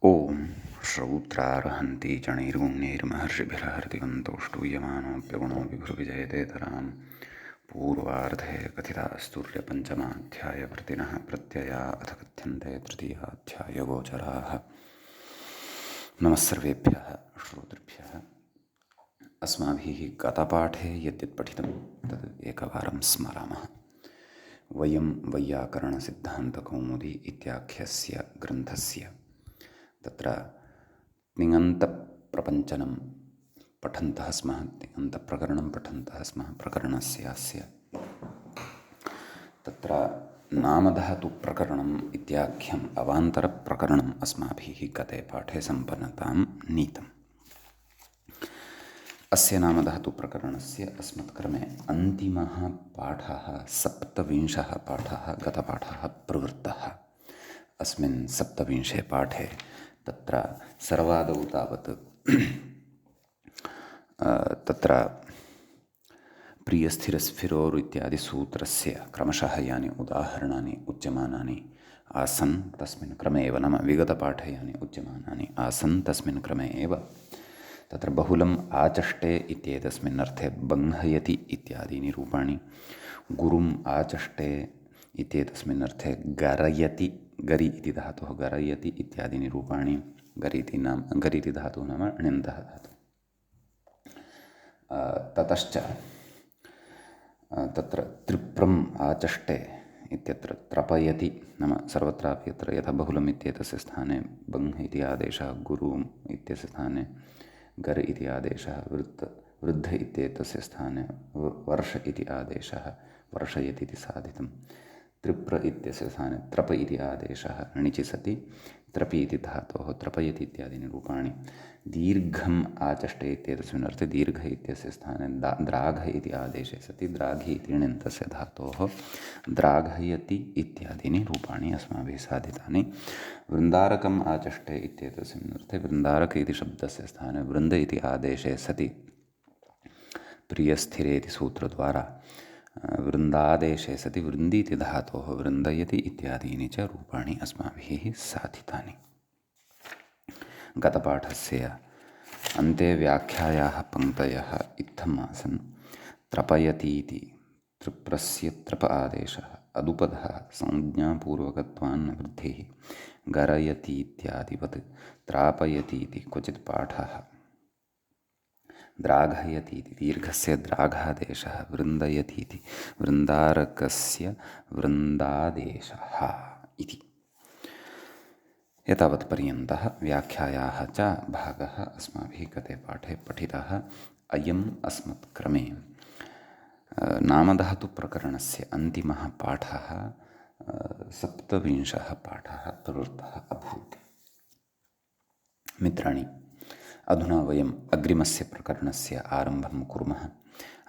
ॐ श्रौत्रार्हन्ति चणैर्गुण्यैर्महर्षिभिरहर्तिगन्तोष्टूयमानोऽप्यगुणो विभुर्विजयतेतरां पूर्वार्धे कथितास्तुर्यपञ्चमाध्यायवृत्तिनः प्रत्यया अथ कथ्यन्ते तृतीयाध्यायगोचराः। नमः सर्वेभ्यः श्रोतृभ्यः। अस्माभिः गतपाठे यद्यत् पठितं तद् एकवारं स्मरामः। वयं वैयाकरणसिद्धान्तकौमुदी इत्याख्यस्य ग्रन्थस्य तत्र तिङन्तप्रपञ्चनं पठन्तः स्मः, तिङन्तप्रकरणं पठन्तः स्मः। प्रकरणस्यास्य तत्र नामधातुप्रकरणम् इत्याख्यम् अवान्तरप्रकरणम् अस्माभिः गते पाठे सम्पन्नतां नीतम्। अस्य नामधातुप्रकरणस्य अस्मत्क्रमे अन्तिमः पाठः 27 पाठः गतपाठः प्रवृत्तः। अस्मिन् 27 पाठे तत्र सर्वादौ तावत् तत्र प्रियस्थिरस्फिरोरु इत्यादि सूत्रस्य क्रमशः यानि उदाहरणानि उच्यमानानि आसन् तस्मिन् क्रमे एव, नाम विगतपाठे यानि उच्यमानानि आसन् तस्मिन् क्रमे एव तत्र बहुलम् आचष्टे इत्येतस्मिन् अर्थे बह्नयति इत्यादीनि रूपाणि, गुरुम् आचष्टे इत्येतस्मिन् अर्थे गरयति, गरि इति धातुः गरयति इत्यादीनि रूपाणि, गरि इति धातुः नाम ण्यन्तः धातुः। ततश्च तत्र त्रिप्रम् आचष्टे इत्यत्र त्रपयति, नाम सर्वत्रापि यत्र यथा बहुलम् इत्येतस्य स्थाने बङ् इति आदेशः, गुरु इत्यस्य स्थाने गर् इति आदेशः, वृद्ध इत्येतस्य स्थाने वर्ष इति आदेशः, वर्षयति इति साधितं। त्रिप्र इत्यस्य स्थाने त्रप इति आदेशः णिचि सति त्रपि इति धातोः त्रपयति इत्यादीनि रूपाणि। दीर्घम् आचष्टे इत्येतस्मिन् अर्थे दीर्घ इत्यस्य स्थाने द्राघ इति आदेशे सति द्राघि इति णिन्तस्य धातोः द्राघयति इत्यादीनि रूपाणि अस्माभिः साधितानि। वृन्दारकम् आचष्टे इत्येतस्मिन् अर्थे वृन्दारक इति शब्दस्य स्थाने वृन्द इति आदेशे सति प्रियस्थिरे इति सूत्रद्वारा वृन्दादेशे सति वृन्दी इति धातोः वृन्दयति इत्यादीनि च रूपाणि अस्माभिः साधितानि। गतपाठस्य अन्ते व्याख्यायाः पङ्क्तयः इत्थम् आसन्। त्रपयति इति त्रिप्रस्य त्रप आदेशः, अदुपधः संज्ञापूर्वकत्वान्न वृद्धिः, गरयति इत्यादिवत् त्रापयति इति क्वचित् पाठः, द्राघयति इति दीर्घस्य द्राघादेशः, वृन्दयति इति वृन्दारकस्य वृन्दादेशः इति। एतावत्पर्यन्तः व्याख्यायाः च भागः अस्माभिः गते पाठे पठितः। अयम् अस्मत्क्रमे नामधातुप्रकरणस्य अन्तिमः पाठः 27 पाठः प्रवृत्तः अभूत्। मित्राणि, अधुना वयम् अग्रिमस्य प्रकरणस्य आरम्भं कुर्मः।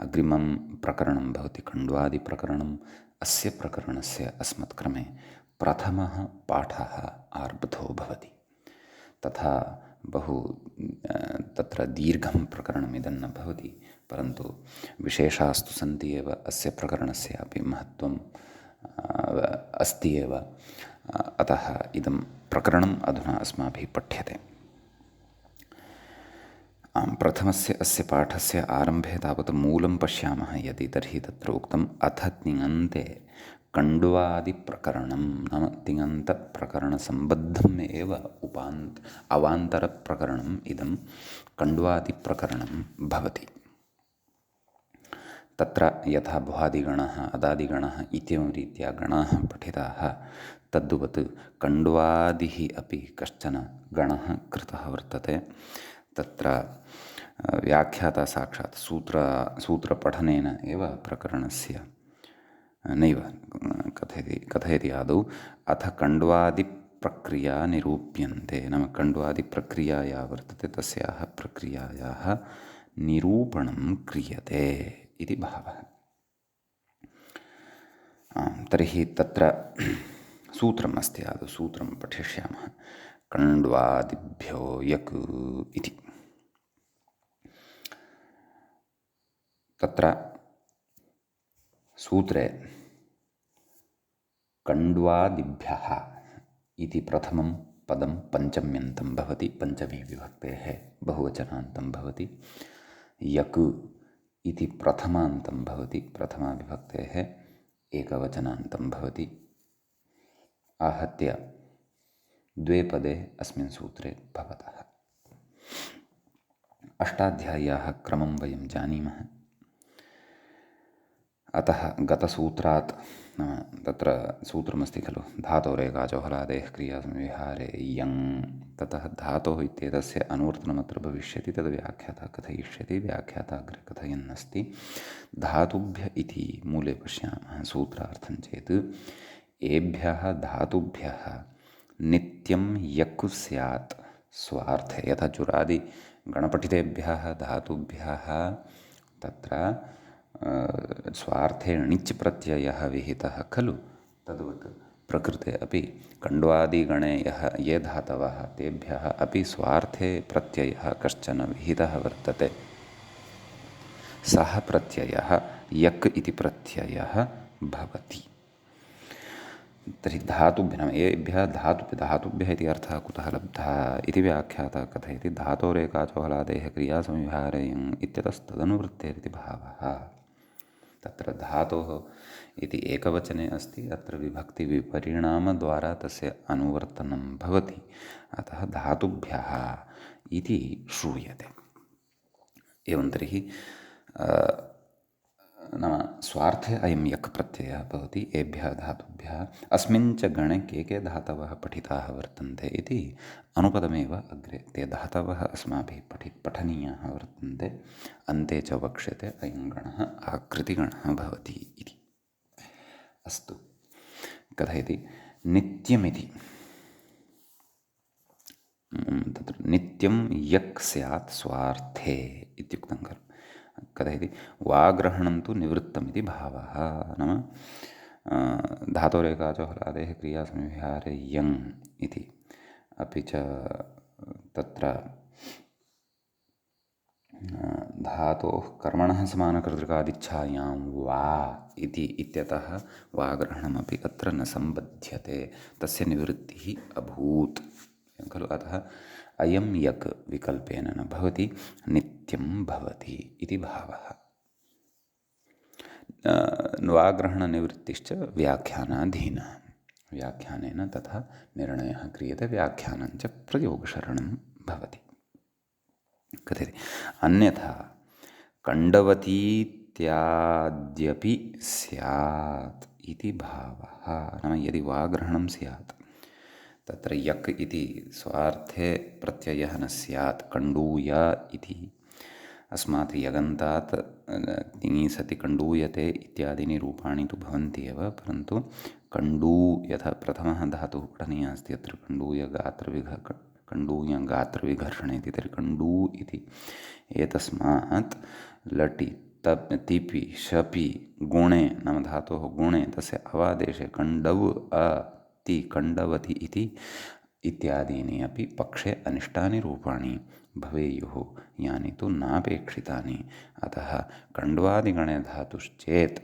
अग्रिमं प्रकरणं भवति खण्ड्वादिप्रकरणम्। अस्य प्रकरणस्य अस्मत्क्रमे प्रथमः पाठः आरब्धो भवति। तथा बहु तत्र दीर्घं प्रकरणमिदं न भवति, परन्तु विशेषास्तु सन्ति एव। अस्य प्रकरणस्यापि महत्त्वम् अस्ति एव। अतः इदं प्रकरणम् अधुना अस्माभिः पठ्यते। प्रथमस्य अस्य पाठस्य आरम्भे तावत् मूलं पश्यामः यदि, तर्हि तत्र उक्तम् अथ तिङन्ते कण्ड्वादिप्रकरणं, नाम तिङन्तप्रकरणसम्बद्धम् एव अवान्तरप्रकरणम् इदं कण्ड्वादिप्रकरणं भवति। तत्र यथा भ्वादिगणः अदादिगणः इत्येवं रीत्या गणाः पठिताः, तद्वत् कण्ड्वादिः अपि कश्चन गणः कृतः वर्तते। तत्र व्याख्याता साक्षात् सूत्रपठनेन एव प्रकरणस्य नैव कथयति आदौ अथ कण्ड्वादिप्रक्रिया निरूप्यन्ते, नाम कण्ड्वादिप्रक्रिया या वर्तते तस्याः प्रक्रियायाः निरूपणं क्रियते इति भावः। तर्हि तत्र सूत्रम् अस्ति, आदौ सूत्रं पठिष्यामः। कण्ड्वादिभ्यो यक् इति। तत्र सूत्रे कण्ड्वादिभ्यः इति प्रथमं पदं पञ्चम्यन्तं भवति, पञ्चमी विभक्तेः बहुवचनान्तं भवति। यक् इति प्रथमान्तं भवति, प्रथमाविभक्तेः एकवचनान्तं भवति। आहत्य द्वे पदे अस्मिन् सूत्रे भवतः। अष्टाध्याय्याः क्रमं वयं जानीमः। अतः गतसूत्रात् तत्र सूत्रमस्ति खलु, धातोरेकाचो हलादेः क्रियासंविहारे यङ्, ततः धातोः इत्येतस्य अनुवर्तनमत्र भविष्यति, तद् व्याख्याता कथयिष्यति। व्याख्याता अग्रे कथयन्नस्ति। धातुभ्य इति मूले पश्यामः सूत्रार्थं चेत्, एभ्यः धातुभ्यः नित्यं यक् स्यात् स्वार्थे। यथा चुरादि गणपठितेभ्यः धातुभ्यः तत्र स्वार्थे णिच् प्रत्ययः विहितः खलु, तद्वत् प्रकृते अपि कण्वादिगणे ये धातवः तेभ्यः अपि स्वार्थे प्रत्ययः कश्चन विहितः वर्तते। सः प्रत्ययः यक् इति प्रत्ययः भवति। तर्हि धातुभ्यः, एभ्यः धातुभ्यः इति अर्थः कुतः लब्धः इति व्याख्याता कथयति। धातोरेकाचो हलादेः क्रियासंविहारे यङ् इत्यतस्तदनुवृत्तेरिति भावः। तत्र धातोः इति एकवचने अस्ति, अत्र विभक्तिविपरिणामद्वारा तस्य अनुवर्तनं भवति, अतः धातुभ्यः इति श्रूयते। एवं तर्हि नाम स्वार्थे अयं यक् प्रत्ययः भवति। एभ्यः धातुभ्यः अस्मिन् च गणे के धातवः पठिताः वर्तन्ते इति अनुपदमेव अग्रे ते धातवः अस्माभिः पठनीयाः वर्तन्ते। अन्ते च वक्ष्यते अयं गणः आकृतिगणः भवति इति। अस्तु, कथयति नित्यमिति। तत्र नित्यं यक् स्यात् स्वार्थे इत्युक्तं खलु। कथयति वाग्रहणं तु निवृत्तमिति भावः। नाम धातोरेकाचो हलादेः क्रियासंविहारे यङ् इति, अपि च तत्र धातोः कर्मणः समानकर्तृकादिच्छायां वा इति इत्यतः वाग्रहणमपि अत्र न सम्बध्यते, तस्य निवृत्तिः अभूत् खलु। अतः अयं यक् विकल्पेन न भवति, नित्यं भवति इति भावः। वाग्रहणनिवृत्तिश्च व्याख्यानाधीनः, व्याख्यानेन तथा निर्णयः क्रियते, व्याख्यानञ्च प्रयोगशरणं भवति। कथयति अन्यथा कण्डवतीत्याद्यपि स्यात् इति भावः। नाम यदि वाग्रहणं स्यात्, तत्र यक् इति स्वार्थे प्रत्ययः न स्यात्, कण्डूय इति अस्मात् यगन्तात् तिङि सति कण्डूयते इत्यादीनि रूपाणि तु भवन्ति एव, परन्तु कण्डू यथा प्रथमः धातुः पठनीयः अस्ति, अत्र कण्डूयगात्रविघर्षणे इति। तर्हि कण्डू इति एतस्मात् लटि तिपि शपि गुणे, नाम धातोः गुणे तस्य अवादेशे कण्डव अति कण्डवति इति इत्यादीनि अपि पक्षे अनिष्टानि रूपाणि भवेयुः, यानि तु नापेक्षितानि। अतः कण्ड्वादिगणे धातुश्चेत्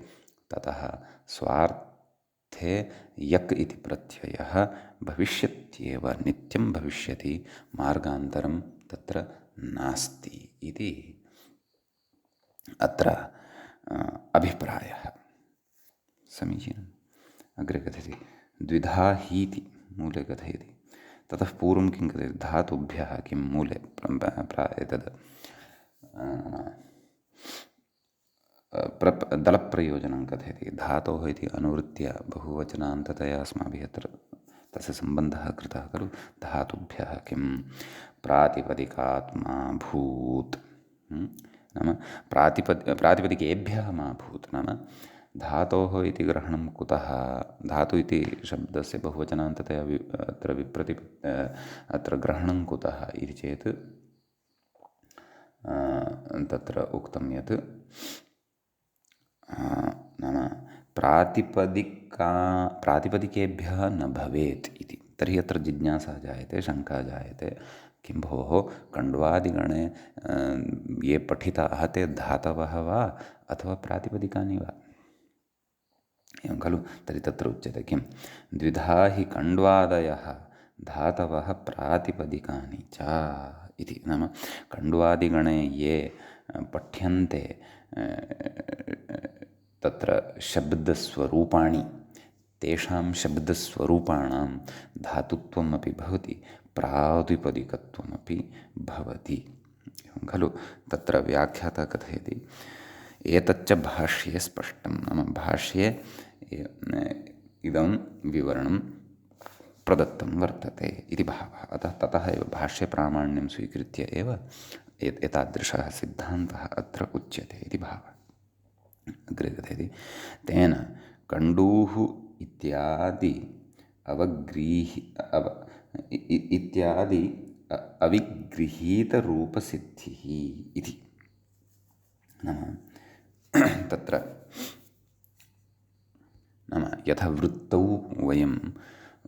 ततः स्वार्थे यक् इति प्रत्ययः भविष्यत्येव, नित्यं भविष्यति, मार्गान्तरं तत्र नास्ति इति अत्र अभिप्रायः। समीचीनम्। अग्रे कथयति द्विधा हीति मूले कथयति। ततः पूर्वं किं कथयति, धातुभ्यः किं मूले एतद् दलप्रयोजनं कथयति। धातोः इति अनुवृत्य बहुवचनान्ततया अस्माभिः अत्र तस्य सम्बन्धः कृतः खलु। धातुभ्यः किं प्रातिपदिकात्मा भूत्, नाम प्रातिपदिकेभ्यः मा भूत्, नाम धातोः इति ग्रहणं कुतः, धातु इति शब्दस्य बहुवचनान्ततया अत्र अत्र ग्रहणं कुतः इति चेत् तत्र उक्तं यत् नाम प्रातिपदिकेभ्यः न भवेत् इति। तर्हि अत्र जिज्ञासा जायते, शङ्का जायते, किं भोः कण्ड्वादिगणे ये पठिताः ते धातवः वा अथवा प्रातिपदिकानि वा, एवं खलु। तर्हि तत्र उच्यते किं, द्विधा हि कण्ड्वादयः धातवः प्रातिपदिकानि च इति। नाम कण्डुवादिगणे ये पठ्यन्ते तत्र शब्दस्वरूपाणि, तेषां शब्दस्वरूपाणां धातुत्वमपि भवति, प्रातिपदिकत्वमपि भवति खलु। तत्र व्याख्याता कथयति, एतच्च भाष्ये स्पष्टं। नाम भाष्ये इदं विवरणं प्रदत्तं वर्तते इति भावः। अतः ततः एव भाष्यप्रामाण्यं स्वीकृत्य एव एतादृशः सिद्धान्तः अत्र उच्यते इति भावः। अग्रे कथयति, तेन कण्डूः इत्यादि अविगृहीतरूपसिद्धिः इति। नाम तत्र नाम यथा वृत्तौ वयं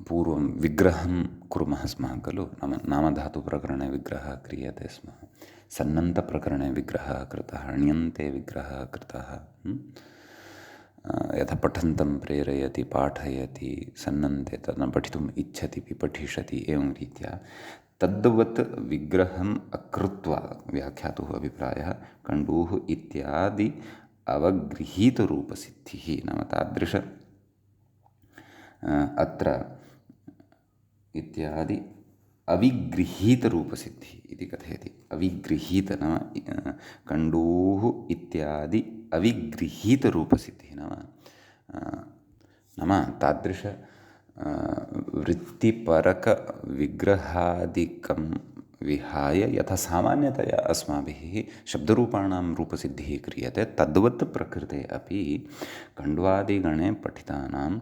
पूर्वं विग्रहं कुर्मः स्म खलु। नाम नामधातुप्रकरणे विग्रहः क्रियते स्म, सन्नन्तप्रकरणे विग्रहः कृतः, ण्यन्ते विग्रहः कृतः। यथा पठन्तं प्रेरयति, पाठयति, सन्नन्ते तद् पठितुम् इच्छति, पिपठिषति, एवं रीत्या तद्वत् विग्रहम् अकृत्वा व्याख्यातुः अभिप्रायः कण्डूः इत्यादि अवगृहीतरूपसिद्धिः। नाम तादृश अत्र इत्यादि अविगृहीतरूपसिद्धिः इति कथयति। अविगृहीत नाम कण्डूः इत्यादि अविगृहीतरूपसिद्धिः नाम तादृश वृत्तिपरकविग्रहादिकं विहाय यथा सामान्यतया अस्माभिः शब्दरूपाणां रूपसिद्धिः क्रियते, तद्वत् प्रकृते अपि कण्ड्वादिगणे पठितानां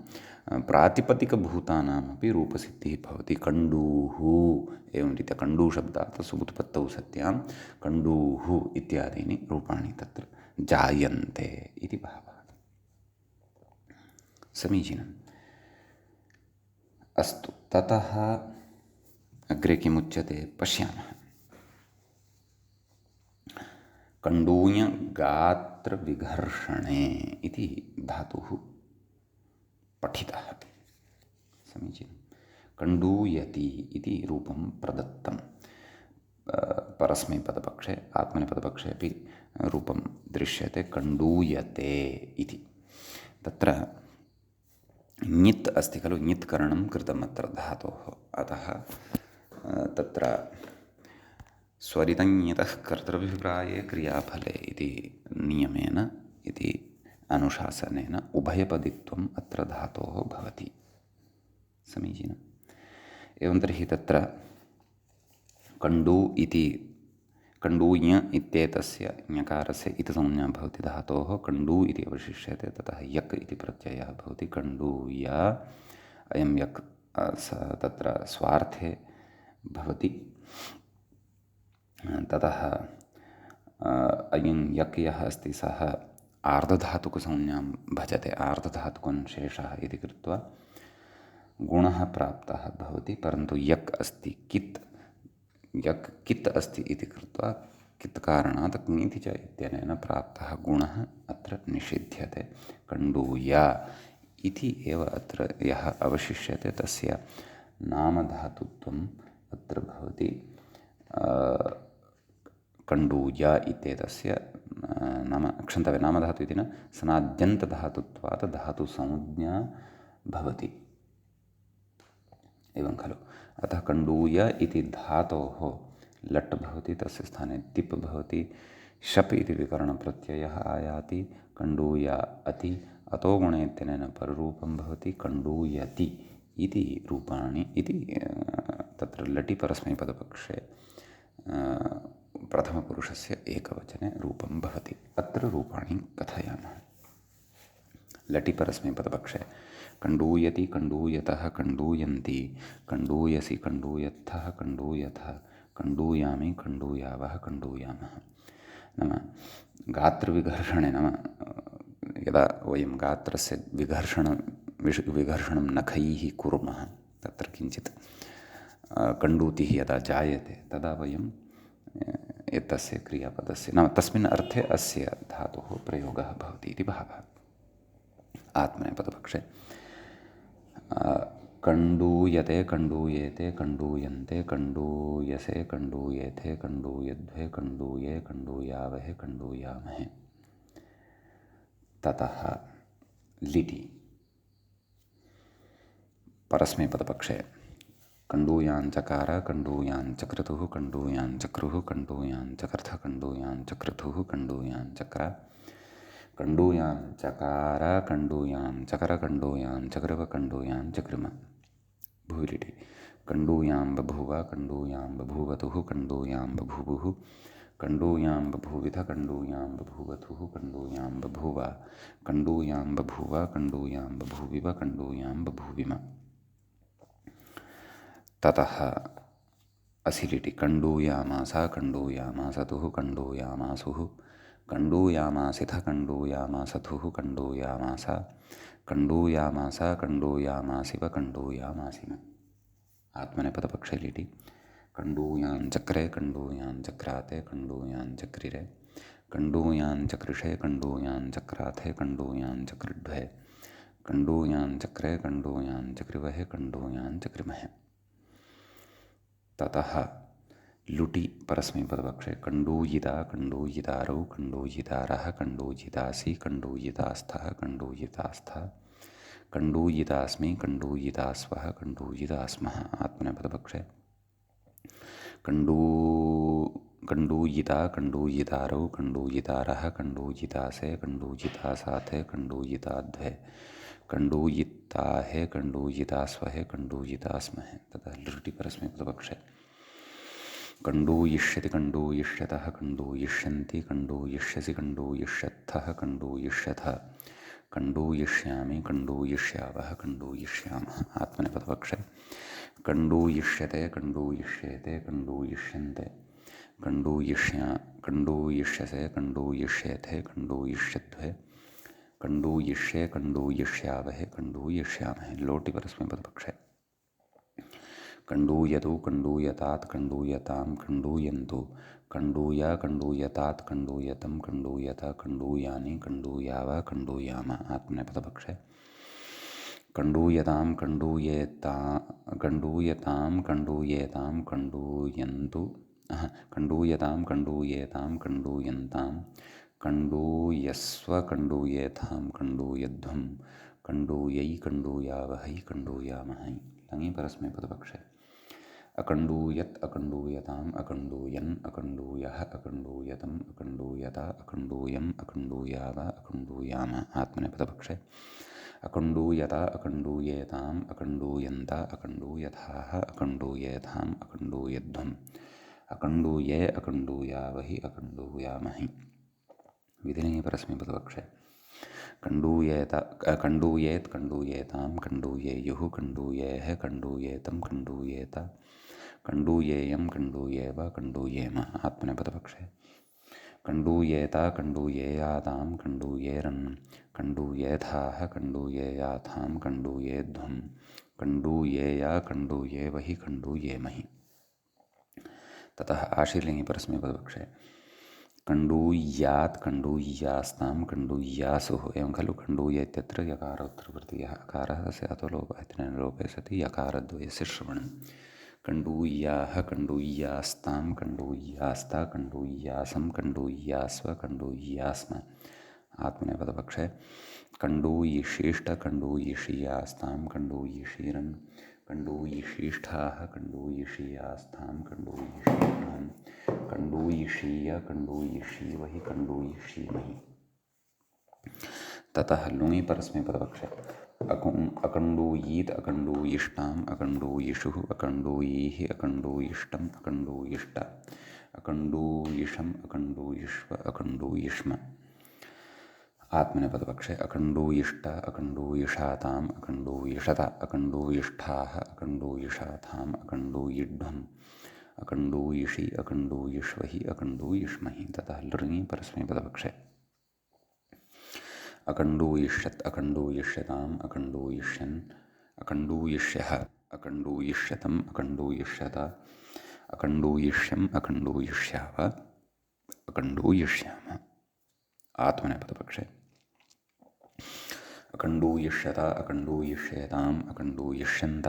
प्रातिपदिकभूतानामपि रूपसिद्धिः भवति। कण्डूः एवं रीत्या कण्डूशब्दात् सुबुत्पत्तौ सत्यां कण्डूः इत्यादीनि रूपाणि तत्र जायन्ते इति भावः। समीचीनम्। अस्तु, ततः अग्रे किमुच्यते पश्यामः। कण्डूयगात्रविघर्षणे इति धातुः पठितः। समीचीनं। कण्डूयति इति रूपं प्रदत्तं परस्मैपदपक्षे, आत्मनेपदपक्षे अपि रूपं दृश्यते, कण्डूयते इति। तत्र ञित् अस्ति खलु, ञित्करणं कृतम् अत्र धातोः। अतः तत्र स्वरितञ्ञितः कर्तृभिप्राये क्रियाफले इति नियमेन, इति अनुशासनेन उभयपदित्वम् अत्र धातोः भवति। समीचीनम्। एवं तर्हि तत्र कण्डू इति कण्डूञ इत्येतस्य ञकारस्य इतिसंज्ञा भवति धातोः, कण्डू इति अवशिष्यते। ततः यक् इति प्रत्ययः भवति, कण्डूय। अयं यक् तत्र स्वार्थे भवति। ततः अयं यक् यः अस्ति सः आर्धधातुकसंज्ञां भजते, आर्धधातुकं शेषः इति कृत्वा गुणः प्राप्तः भवति। परन्तु यक् अस्ति कित्, यक् कित् अस्ति इति कृत्वा कित् कारणात् ङीति च इत्यनेन प्राप्तः गुणः अत्र निषिध्यते। कण्डूय इति एव अत्र यः अवशिष्यते तस्य नामधातुत्वम् अत्र भवति। कण्डूय इत्येतस्य नाम क्षन्तव्य, नामधातु इति न, सनाद्यन्तधातुत्वात् धातुसंज्ञा भवति। एवं खलु। अतः कण्डूय इति धातोः लट् भवति, तस्य स्थाने तिप् भवति, शप् इति विकरणप्रत्ययः आयाति, कण्डूय अति, अतो गुणे इत्यनेन पररूपं भवति, कण्डूयति इति रूपाणि इति तत्र लटि परस्मैपदपक्षे प्रथमपुरुषस्य एकवचने रूपं भवति। अत्र रूपाणि कथयामः। लटि परस्मैपदपक्षे कण्डूयति, कण्डूयतः, कण्डूयन्ति, कण्डूयसि, कण्डूयत्थः, कण्डूयथः, कण्डूयामि, कण्डूयावः, कण्डूयामः। नाम गात्रविघर्षणे, नाम यदा वयं गात्रस्य विघर्षणं नखैः कुर्मः, तत्र किञ्चित् कण्डूतिः यदा जायते तदा वयं एतस्य क्रियापदस्य नाम तस्मिन् अर्थे अस्य धातोः प्रयोगः भवति इति भावः। आत्मनेपदपक्षे कंडूयते कंडूयेते कंडूयन्ते कंडूयसे कंडूयेथे कंडूयध्वे कंडूये कंडूयावहे कंडूयामहे। ततः लिटि परस्मैपदपक्षे कंडूयाञ्चकार कंडूयाञ्चक्रतुः कंडूयाञ्चक्रुः कंडूयाञ्चकर्थ कंडूयाञ्चक्रतुः कंडूयाञ्चक्र कंडूयाञ्चकार कंडूयाञ्चकर कंडूयाञ्चकृव कंडूयाञ्चकृम। भूरिटि कंडूयां बभूव कंडूयां बभूवतुः कंडूयां बभूवुः कंडूयां बभूविथ कंडूयां बभूवथुः कंडूयां बभूव कंडूयां बभूव कंडूयां बभूविव कंडूयां बभूविम। ततः असिलिटि कंडूयामास कंडूयामासतुः कंडूयामासुः कंडूयामासिथ कंडूयामासथुः कंडूयामास कंडूयामास कंडूयामासिव कंडूयामासिम। आत्मनेपदपक्षे लिटि कंडूयाञ्चक्रे कंडूयाञ्चक्राते कंडूयाञ्चक्रिरे कंडूयाञ्चकृषे कंडूयाञ्चक्राथे कंडूयाञ्चकृड्वे कंडूयाञ्चक्रे कंडूयाञ्चकृवहे कंडूयाञ्चकृमहे। ततः लुटि परस्मैपदपक्षे कंडूयिता कंडूयितारौ कंडूयितारः कंडूयितासि कंडूयितास्थः कंडूयितास्था कंडूयितास्मि कंडूयितास्वः कंडूयितास्मः। आत्मनेपदपक्षे कंडूयिता कंडूयितारौ कंडूयितारः कंडूयितासे कंडूयितासाथे कंडूयिताध्वे कंडूयिताहे कंडूयितास्वहे कंडूयितास्महे। ततः लृटि परस्मैपदपक्षे कंडूयिष्यति कंडूयिष्यतः कंडूयिष्यन्ति कंडूयिष्यसि कंडूयिष्यत्थः कंडूयिष्यथ कंडूयिष्यामि कंडूयिष्यावः कंडूयिष्यामः। आत्मनेपदपक्षे कंडूयिष्यते कंडूयिष्येते कंडूयिष्यन्ते कंडूयिष्यसे कंडूयिष्येथे कंडूयिष्यध्वे कंडूयिष्ये कंडूयिष्यावहे कंडूयिष्यामहे। लोटि परस्मैपदपक्षे कंडूयतु कंडूयतात् कंडूयतां कंडूयन्तु कंडूय कंडूयतात् कंडूयतं कंडूयत कंडूयानि कंडूयाव कंडूयाम। आत्मनेपदपक्षे कंडूयतां कंडूयतां कंडूयेतां कंडूयन्तु कंडूयतां कंडूयेतां कंडूयन्तां कंडूयस्व कंडूयेथां कंडूयध्वं कंडूयै कंडूयावहै कंडूयामहै। लङि परस्मैपदपक्षे अकंडूयत अकंडूयताम अकंडूयन् अकंडूयः अकंडूयतम् अकंडूयत अकंडूयम् अकंडूयाव अकंडूयाम। आत्मनेपदपक्षे अकंडूयत अकंडूयेताम अकंडूयन्त अकंडूयथाः अकंडूयेथाम् अकंडूयध्वम् अकंडूये अकंडूयावहि अकंडूयामहि। विधिलिङ्गि परस्मैपदपक्षे कंडूयेत कंडूयेत कंडूयेताम कंडूयेयुः कंडूयेः कंडूयेतं कंडूयेत कंडूयेयं कंडूयेव कंडूयेम। आत्मनेपदपक्षे कंडूयेत कंडूयेयातां कंडूयेरन् कंडूयेथाः कंडूयेयाथां कंडूयेध्वं कंडूयेय कंडूयेवहि कंडूयेमहि। ततः आशीर्लिङ्गि परस्मैपदपक्षे कंडूयात् कंडूयास्तां कंडूयासुः। एवं खलु कंडूय इत्यत्र यकारोत्तरप्रत्ययः अकारः तस्य अतो लोपः इत्यनेन लोपे सति यकारद्वयस्य श्रवणं। कंडूयाः कंडूयास्तां कंडूयास्ता कंडूयासं कंडूयास्व कंडूयास्म। आत्मनेपदपक्षे कंडूयिषीष्ट कंडूयिषीयास्तां कंडूयिषीरन् कंडूयिषीष्ठाः कंडूयिषीयास्थां कंडूयिषीष्ठान् कंडूयिषीय कंडूयिषीवहि कंडूयिषीमहि। ततः लुङि परस्मैपदपक्षे अकंडूयीत अकंडूयिष्टाम् अकंडूयिषुः अकंडूयीः अकंडूयिष्टम् अकंडूयिष्ट अकंडूयिषम् अकंडूयिष्व अकंडूयिष्म। आत्मनेपदपक्षे अकंडूयिष्ट अकंडूयिषाताम् अकंडूयिषत अकंडूयिष्ठाः अकंडूयिषाथाम् अकंडूयिड्ढम् अकंडूयिषि अकंडूयिष्वहि अकंडूयिष्महि। ततः लृङि परस्मैपदपक्षे अकंडूयिष्यत् अकंडूयिष्यताम् अकंडूयिष्यन् अकंडूयिष्यः अकंडूयिष्यतम् अकंडूयिष्यत अकंडूयिष्यम् अकंडूयिष्याव अकंडूयिष्याम। आत्मनेपदपक्षे अकण्डूयिष्यत अकण्डूयिष्येताम् अकण्डूयिष्यन्त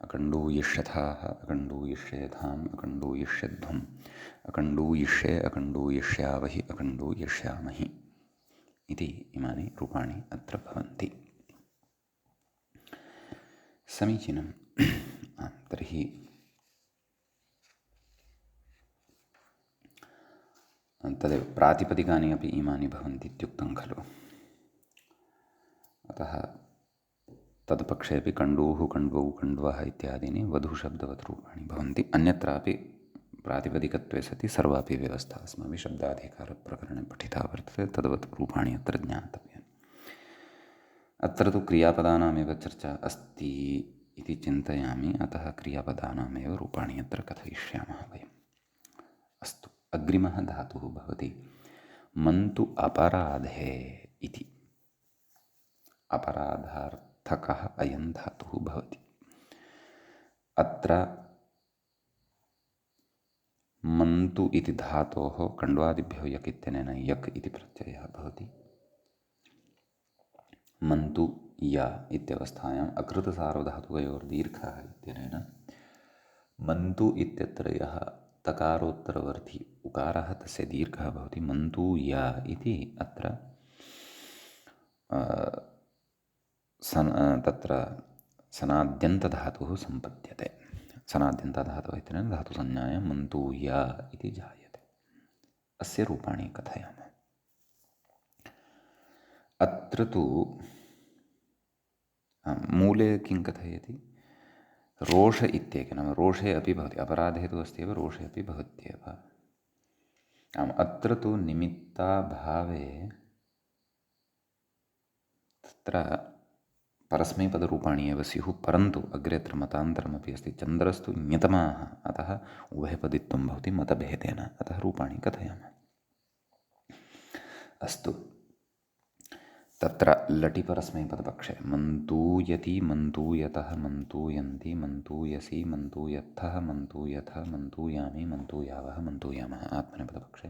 अकण्डूयिष्यथाः अकण्डूयिष्येथाम् अकण्डूयिष्यध्वम् अकण्डूयिष्ये अकण्डूयिष्यावहि अकण्डूयिष्यामहि इति इमानि रूपाणि अत्र भवन्ति। समीचीनं। तर्हि तदेव प्रातिपदिकानि अपि इमानि भवन्ति इत्युक्तं खलु। अतः तत्पक्षेपि कण्डूः कण्ड्वौ कण्ड्वः इत्यादीनि वधूशब्दवत् रूपाणि भवन्ति। अन्यत्रापि प्रातिपदिकत्वे सति सर्वापि व्यवस्था अस्माभिः शब्दाधिकारप्रकरणे पठिता वर्तते, तद्वत् रूपाणि अत्र ज्ञातव्यानि। अत्र तु क्रियापदानामेव चर्चा अस्ति इति चिन्तयामि, अतः क्रियापदानामेव रूपाणि अत्र कथयिष्यामः वयम्। अस्तु, अग्रिमः धातुः भवति मन्तु अपराधे इति। अपराधार्थकः अयं धातुः भवति। अत्र मन्तु इति धातोः कण्ड्वादिभ्यो यक् इत्यनेन यक् इति प्रत्ययः भवति। मन्तु य इत्यवस्थायाम् अकृतसार्वधातुकयोर्दीर्घः इत्यनेन मन्तु इत्यत्र यः तकारोत्तरवर्थी उकारः तस्य दीर्घः भवति। मन्तु य इति अत्र तत्र सनाद्यन्तधातुः सम्पद्यते। सनाद्यन्तधातुः इत्यनेन धातुसंज्ञायां मन्तूय इति जायते। अस्य रूपाणि कथयामः। अत्र तु मूले किं कथयति, रोष इत्येके, नाम रोषे अपि भवति। अपराधे तु अस्ति एव, रोषे अपि भवत्येव। अत्र तु निमित्ताभावे तत्र परस्मैपदरूपाणि एव स्युः, परन्तु अग्रे अत्र मतान्तरमपि अस्ति। चन्द्रस्तु ञतमाः, अतः उभयपदित्वं भवति मतभेदेन, अतः रूपाणि कथयामः। अस्तु, तत्र लटि परस्मैपदपक्षे मन्तूयति मन्तूयतः मन्तूयन्ति मन्तूयसि मन्तूयत्थः मन्तूयथ मन्तूयामि मन्तूयावः मन्तूयामः। आत्मनेपदपक्षे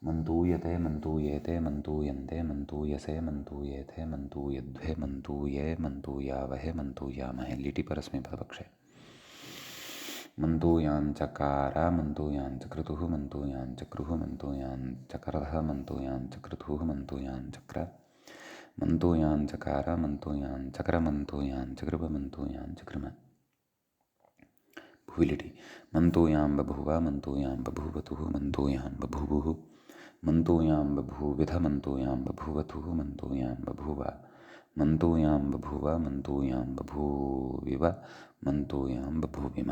मन्तूयते मन्तूयेते मन्तूयन्ते मन्तूयसे मन्तूयेथे मन्तूयध्वे मन्तूये मन्तूयावहे मन्तूयामहे। लिटि परस्मैपदपक्षे मन्तूयाञ्चकार मन्तूयाञ्चकृतुः मन्तूयाञ्चक्रुः मन्तूयाञ्चकरः मन्तूयाञ्चकृतुः मन्तूयाञ्चक्र मन्तूयाञ्चकार मन्तूयाञ्चक्र मन्तूयाञ्चकृप मन्तूयाञ्चकृम। भुविलिटि मन्तूयां बभूव मन्तूयां बभूवतुः मन्तूयां बभूवुः मन्तूयां बभूविध मन्तूयां बभूवतुः मन्तूयां बभूव मन्तूयां बभूव मन्तूयां बभूविव मन्तूयां बभूविम।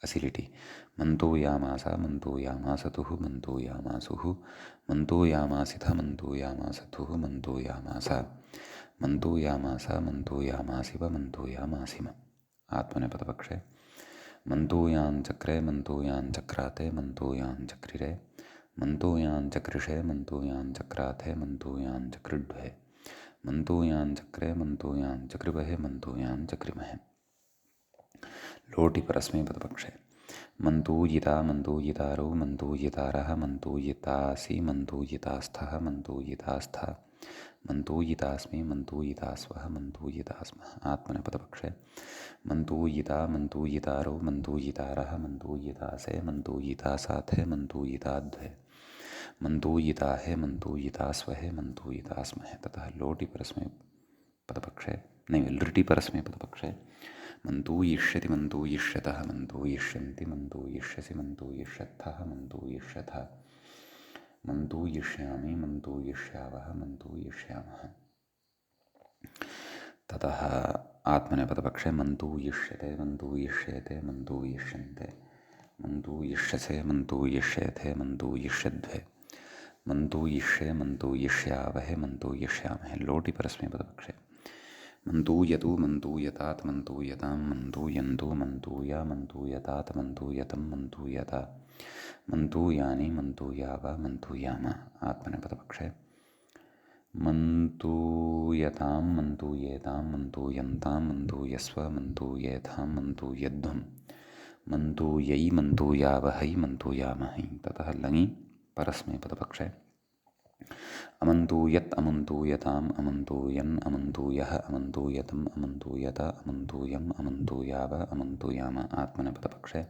असिलिटि मन्तूयामास मन्तूयामासतुः मन्तूयामासुः मन्तूयामासिथ मन्तूयामासथुः मन्तूयामास मन्तूयामास मन्तूयामासिव मन्तूयामासिम। आत्मनेपदपक्षे मन्तूयाञ्चक्रे मन्तूयाञ्चक्राते मन्तूयाञ्चक्रिरे मन्तूयाञ्चकृषे मन्तूयाञ्चक्राथे मन्तूयाञ्चकृड्वे मन्तूयाञ्चक्रे मन्तूयाञ्चकृपहे मन्तूयाञ्चक्रिमहे। लोटि परस्मैपदपक्षे मन्तूयिता मन्तूयितारौ मन्तूयितारः मन्तूयितासि मन्तूयितास्थः मन्तूयितास्थ मन्तूयितास्मि मन्तूयितास्वः मन्तूयितास्मः। आत्मनेपदपक्षे मन्तूयिता मन्तूयितारौ मन्तूयितारः मन्तूयितासे मन्तूयितासाथे मन्तूयिताद्वे मन्तूयिताहे मन्तूयितास्वहे मन्तूयितास्महे। ततः लोटि परस्मैपदपक्षे लृटि परस्मैपदपक्षे मन्तूयिष्यति मन्तूयिष्यतः मन्तूयिष्यन्ति मन्तूयिष्यसि मन्तूयिष्यत्थः मन्तूयिष्यथ मन्तूयिष्यामि मन्तूयिष्यावः मन्तूयिष्यामः। ततः आत्मनेपदपक्षे मन्तूयिष्यते मन्तूयिष्येते मन्तूयिष्यन्ते मन्तूयिष्यसे मन्तूयिष्येथे मन्तूयिष्यद्वे मन्तूयिष्ये मन्तूयिष्यावहे मन्तूयिष्यामहे। लोटि परस्मैपदपक्षे मन्तूयतु मन्तूयतात् मन्तूयतां मन्तूयन्तु मन्तूय मन्तूयतात् मन्तूयतं मन्तूयत मन्तूयानि मन्तूयाव मन्तूयाम। आत्मनेपदपक्षे मन्तूयतां मन्तूयेतां मन्तूयन्तां मन्तूयस्व मन्तूयेथां मन्तूयध्वं मन्तूयै मन्तूयावहै मन्तूयामहै। ततः लङि परस्मैपदपक्षे अमन्तूयत् अमन्तूयताम् अमन्तूयन् अमन्तूयः अमन्तूयतम् अमन्तूयत अमन्तूयम् अमन्तूयाव अमन्तूयाम आत्मनेपदपक्षे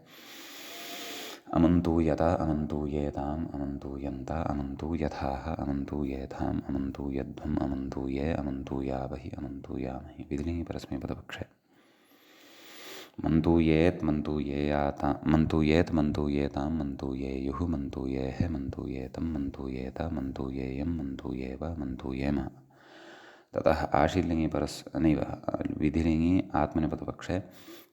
अमन्तूयत अमन्तूयेताम् अमन्तूयन्त अमन्तूयथाः अमन्तूयेथाम् अमन्तूयध्वम् अमन्तूये अमन्तूयावहि अमन्तूयामहि विधिलिङ्गि परस्मैपदपक्षे मन्तूयेत् मन्तूयेयाता मन्तूयेत् मन्तूयेतां मन्तूयेयुः मन्तूयेः मन्तूयेतं मन्तूयेत मन्तूयेयं मन्तूयेव मन्तूयेम ततः आशीर्लिङ्गि नैव विधिलिङ्गि आत्मनेपदपक्षे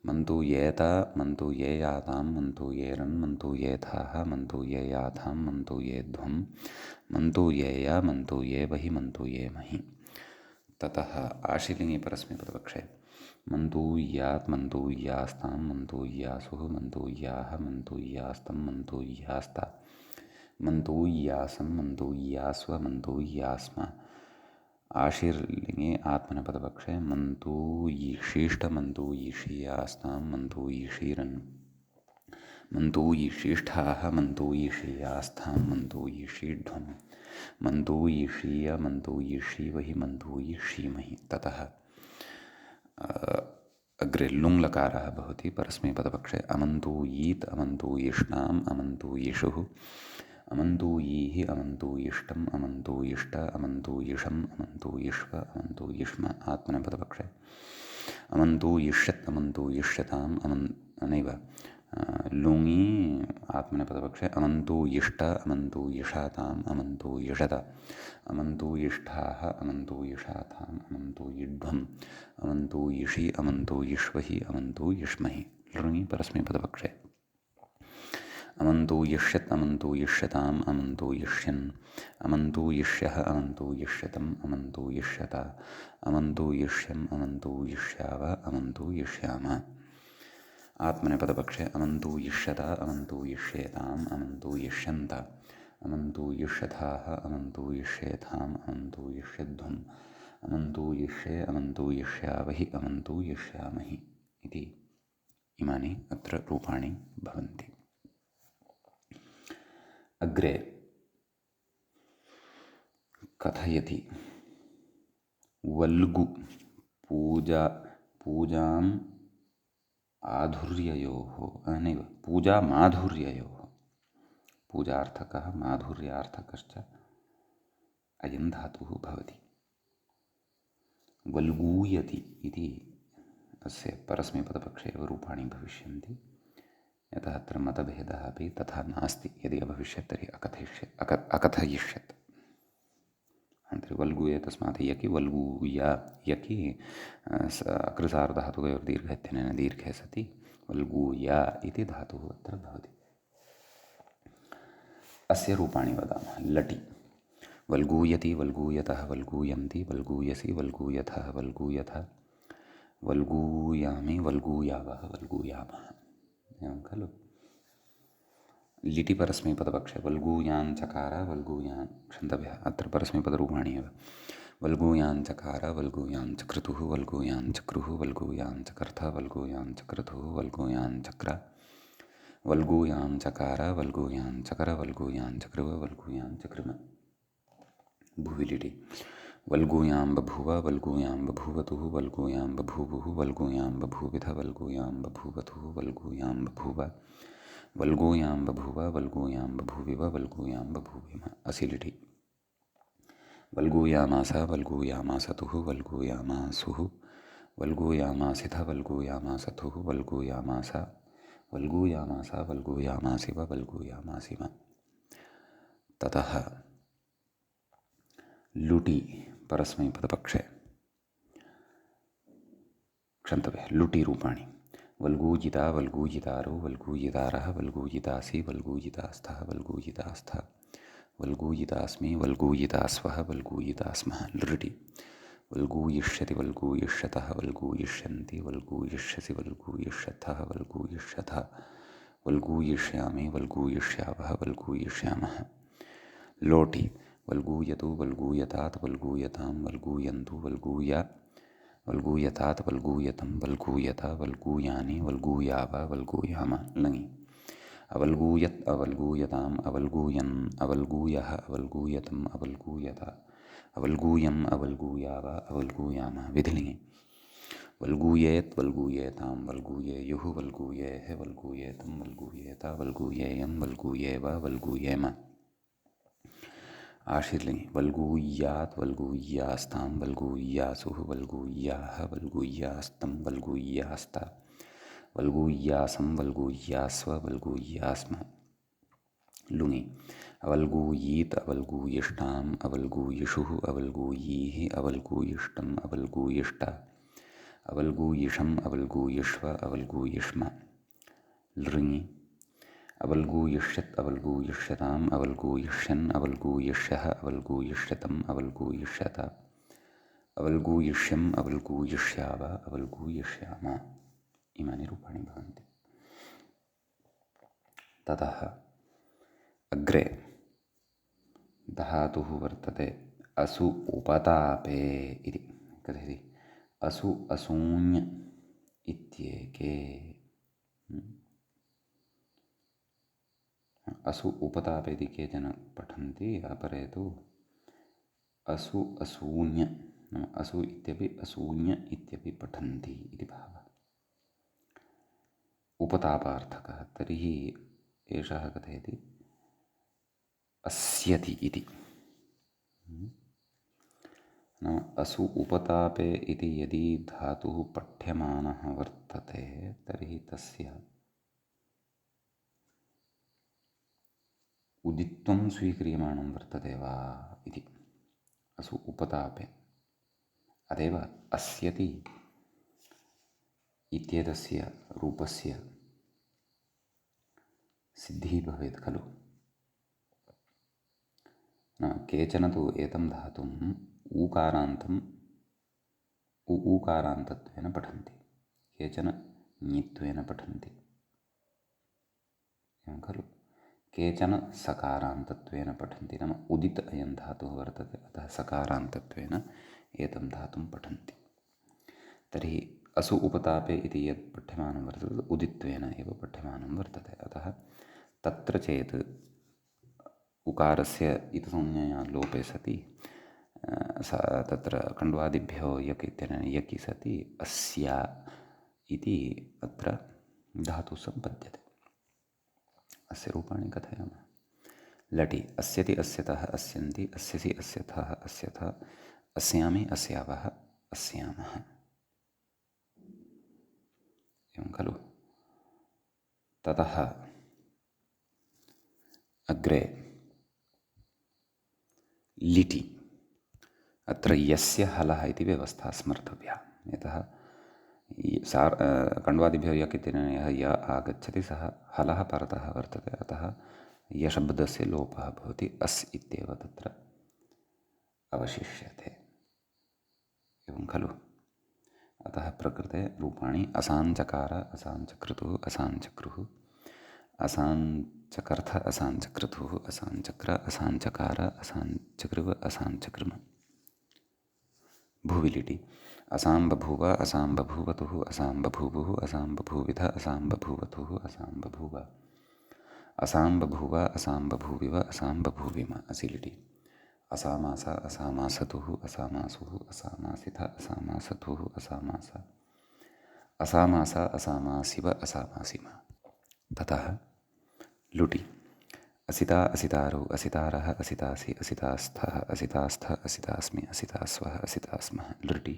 मन्तूयेत मन्तूयेयातां मन्तूयेरन् मन्तूयेथाः मन्तूयेयाथां मन्तूयेध्वं मन्तूयेय मन्तूयेवहि मन्तूयेमहि ततः आशीर्लिङ्गि परस्मैपदपक्षे मन्तूयात् मन्तूयास्तां मन्तूयासुः मन्तूयाः मन्तूयास्तं मन्तूयास्ता मन्तूयासं मन्तूयास्व मन्तूयास्म आशीर्लिङ्गे आत्मनेपदपक्षे मन्तूयिषीष्टमन्तूयिषीयास्तां मन्तूयिषीरन् मन्तूयिषीष्ठाः मन्तूयिषीयास्थां मन्तूयिषीढ्वं मन्तूयिषीय मन्तूयिषीवहि मन्तूयिषीमहि ततः अग्रे लुङ् लकारः भवति परस्मैपदपक्षे अमन्तूयीत् अमन्तूयिष्णाम् अमन्तूयिषुः अमन्तूयीः अमन्तूयिष्टम् अमन्तूयिष्ट अमन्तूयिषम् अमन्तूयिष्व अमन्तूयिष्म आत्मनेपदपक्षे अमन्तूयिष्यत् अमन्तूयिष्यताम् नैव लुङि आत्मनेपदपक्षे अमन्तूयिष्ट अमन्तूयिषाताम् अमन्तूयिषत अमन्तूयिष्ठाः अमन्तूयिषाताम् अमन्तूयिढ्वम् अमन्तूयिषि अमन्तूयिष्वहि अमन्तूयिष्महि लृङि परस्मैपदपक्षे अमन्तूयिष्यत् अमन्तूयिष्यताम् अमन्तूयिष्यन् अमन्तूयिष्यः अमन्तूयिष्यतम् अमन्तूयिष्यत अमन्तूयिष्यम् अमन्तूयिष्याव अमन्तूयिष्याम आत्मनेपदपक्षे अमन्तूयिष्यत अमन्तूयिष्येताम् अमन्तूयिष्यन्त अमन्तूयिष्यथाः अमन्तूयिष्येथाम् अमन्तूयिष्यध्वम् अमन्तूयिष्ये अमन्तूयिष्यावहि अमन्तूयिष्यामहि इति इमानि अत्र रूपाणि भवन्ति अग्रे कथयति वल्गु पूजाम् आधुर्ययोः नैव पूजामाधुर्ययोः पूजार्थकः माधुर्यार्थकश्च अयं धातुः भवति वल्गूयति इति अस्य परस्मैपदपक्षे एव रूपाणि भविष्यन्ति यतः अत्र मतभेदः अपि तथा नास्ति यदि अभविष्यत् तर्हि अकथयिष्यत् अनन्तरं वल्गूय तस्मात् यकि वल्गूय यकि अकृसार्धधातुकयोर्दीर्घ इत्यनेन दीर्घे सति वल्गूय इति धातुः अत्र भवति अस्य रूपाणि वदामः लटि वल्गूयति वल्गूयतः वल्गूयन्ति वल्गूयसि वल्गूयथः वल्गूयथ वल्गूयामि वल्गूयावः वल्गूयामः एवं खलु लिटि परस्मैपदपक्षे वल्गूयाञ्चकार वल्गूयान् क्षन्तव्यः अत्र परस्मैपदरूपाणि एव वल्गूयाञ्चकार वल्गूयाञ्चकृतुः वल्गूयाञ्चक्रुः वल्गूयाञ्चकर्थ वल्गूयाञ्चक्रतुः वल्गूयाञ्चक्र वल्गूयाञ्चकार वल्गूयाञ्चकर वल्गूयाञ्चकृव वल्गूयाञ्चकृम भुविलिटि वल्गूयां बभूव वल्गूयां बभूवतुः वल्गूयां बभूवुः वल्गूयां बभूविध वल्गूयां बभूवतुः वल्गूयां बभूव वल्गूयां बभूव वल्गूयां बभूविव वल्गूयां बभूविम असिलिटि वल्गूयामास वल्गूयामासतुः वल्गूयामासुः वल्गूयामासिथ वल्गूयामासथुः वल्गूयामास वल्गूयामास वल्गूयामासिव वल्गूयामासिम ततः लुटि परस्मैपदपक्षे क्षन्तव्यः लुटि रूपाणि वल्गूयिता वल्गूयितारो वल्गूयितारः वल्गूयितासि वल्गूयितास्थः वल्गूयितास्थ वल्गूयितास्मि वल्गूयितास्वः वल्गूयितास्मः लृटि वल्गूयिष्यति वल्गूयिष्यतः वल्गूयिष्यन्ति वल्गूयिष्यसि वल्गूयिष्यथः वल्गूयिष्यथ वल्गूयिष्यामि वल्गूयिष्यावः वल्गूयिष्यामः लोटि वल्गूयतु वल्गूयतात् वल्गूयतां वल्गूयन्तु वल्गूयतात् वल्गूयतं वल्गूयत वल्गूयानि वल्गूयाव वल्गूयाम लङि अवल्गूयत् अवल्गूयताम् अवल्गूयन् अवल्गूयः अवल्गूयतम् अवल्गूयत अवल्गूयम् अवल्गूयाव अवल्गूयाम विधिलिङ्गे वल्गूयेत् वल्गूयेतां वल्गूयेयुः वल्गूयेः वल्गूयेतं वल्गूयेत वल्गूयेयं वल्गूयेव वल्गूयेम आशीर्लिङ्गे वल्गूयात् वल्गूयास्तां वल्गूयासुः वल्गूयाः वल्गूयास्तं वल्गूयास्ता वल्गूयासं वल्गूयास्व वल्गूयास्म लुङि अवल्गूयीत् अवल्गूयिष्ठाम् अवल्गूयिषुः अवल्गूयीः अवल्गूयिष्टम् अवल्गूयिष्ट अवल्गूयिषम् अवल्गूयिष्व अवल्गूयिष्म लृङि अवल्गूयिष्यत् अवल्गूयिष्यताम् अवल्गूयिष्यन् अवल्गूयिष्यः अवल्गूयिष्यतम् अवल्गूयिष्यत अवल्गूयिष्यम् अवल्गूयिष्याव अवल्गूयिष्याम इमानि रूपाणि भवन्ति। ततः अग्रे धातुः वर्तते असु उपतापे इति कथयति असु असूञ् इत्येके असु उपतापे इति केचन पठन्ति अपरे तु असु असूञ् असु इत्यपि असूञ् इत्यपि पठन्ति इति भावः उपतापार्थकः। तर्हि एषः कथयति अस्यति इति नाम असु उपतापे इति यदि धातुः पठ्यमानः वर्तते तर्हि तस्य उदित्वं स्वीक्रियमाणं वर्तते वा इति असु उपतापे अदेव अस्यति इत्येतस्य रूपस्य सिद्धिः भवेत् खलु। न केचन तु एतं धातुम् ऊकारान्तम् ऊकारान्तत्वेन पठन्ति, केचन ञित्वेन पठन्ति एवं खलु, केचन सकारान्तत्वेन पठन्ति। नाम उदित् अयं धातुः वर्तते अतः सकारान्तत्वेन एतं धातुं पठन्ति। तर्हि असु उपतापे इति यत् पठ्यमानं वर्तते उदित्वेन एव पठ्यमानं वर्तते। अतः तत्र चेत् उकारस्य इतसंज्ञया लोपे सति तत्र कण्वादिभ्यो यक् इत्यनेन यकि सति अस्या इति अत्र धातुः सम्पद्यते। अस्य रूपाणि कथयामः। लटि अस्यति अस्यतः अस्यन्ति अस्यसि अस्यथः अस्यथ अस्यामि अस्यावः अस्यामः एवं खलु। ततः अग्रे लिटि अत्र यस्य हलः इति व्यवस्था स्मर्तव्या। यतः कण्वादिभ्यो यक् इत्यनेन यः य आगच्छति सः हलः परतः वर्तते अतः यशब्दस्य लोपः भवति अस् इत्येव तत्र अवशिष्यते एवं खलु। अतः प्रकृते रूपाणि असाञ्चकार असाञ्चकृतुः असाञ्चक्रुः असाञ्चकर्थ असाञ्चक्रतुः असाञ्चक्र असाञ्चकार असाञ्चकृव असाञ्चकृम भुवि लिटि असां बभूव असां बभूवतुः असां बभूवुः असां बभूविध असां बभूवतुः असां बभूव असां बभूव असां बभूविव असां बभूविम असि लिटि असामास असामासतुः असामासुः असामासिथ असामासतुः असामास असामास असामासिव असामासिम। ततः लुटि असिता असितारौ असितारः असितासि असितास्थः असितास्थ असितास्मि असितास्वः असितास्मः लृटि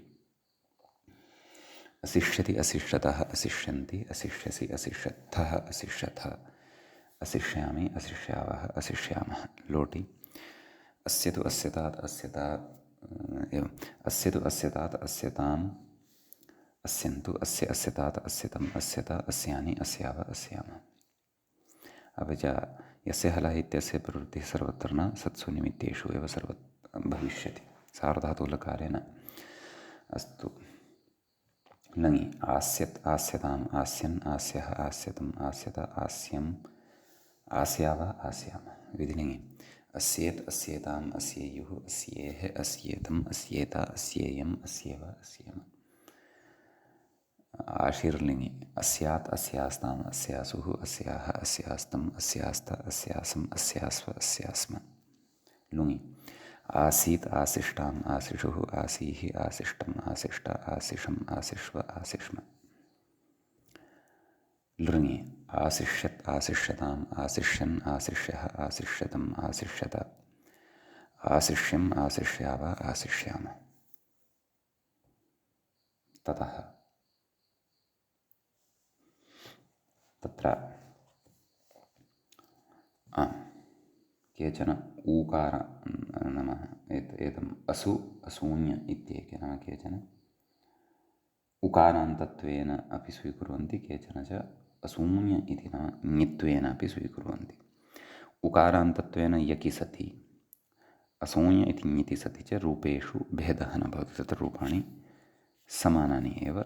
असिष्यति असिष्यतः असिष्यन्ति असिष्यसि असिष्यत्थः असिष्यथ असिष्यामि असिष्यावः असिष्यामः लोटि अस्य तु अस्यतात् अस्यतात् एवम् अस्य तु अस्यतात् अस्यताम् अस्यन्तु अस्य अस्यतात् अस्यतम् अस्यत अस्यानि अस्याव अस्याम। अपि च यस्य हलः इत्यस्य प्रवृत्तिः सर्वत्र न सत्सु निमित्तेषु एव भविष्यति सार्वधातुलकारेण। अस्तु लङि आस्यत् आस्यताम् आस्यन् आस्यः आस्यतम् आस्यत आस्यम् आस्याव आस्याम विधिलिङि अस्येत् अस्येताम् अस्येयुः अस्येः अस्येतम् अस्येत अस्येयम् अस्येव अस्येम आशीर्लिङ्गि अस्यात् अस्यास्ताम् अस्यासुः अस्याः अस्यास्तम् अस्यास्त अस्यासम् अस्यास्व अस्यास्म लुङि आसीत् आसिष्टाम् आसिषुः आसीः आसिष्टम् आसिष्ट आसिषम् आसिष्व आसिष्म लृङि आसिष्यत् आसिष्यताम् आसिष्यन् आसिष्यः आसिष्यतम् आसिष्यत आसिष्यम् आसिष्याव आसिष्याम ततः तत्र केचन ऊकार नाम एतम् असु असून्य इत्येके नाम केचन उकारान्तत्वेन अपि स्वीकुर्वन्ति केचन च असून्य इति नाम ङित्वेन अपि स्वीकुर्वन्ति उकारान्तत्वेन यकि सति असून्य इति ङिति सति च रूपेषु भेदः न भवति तत्र रूपाणि समानानि एव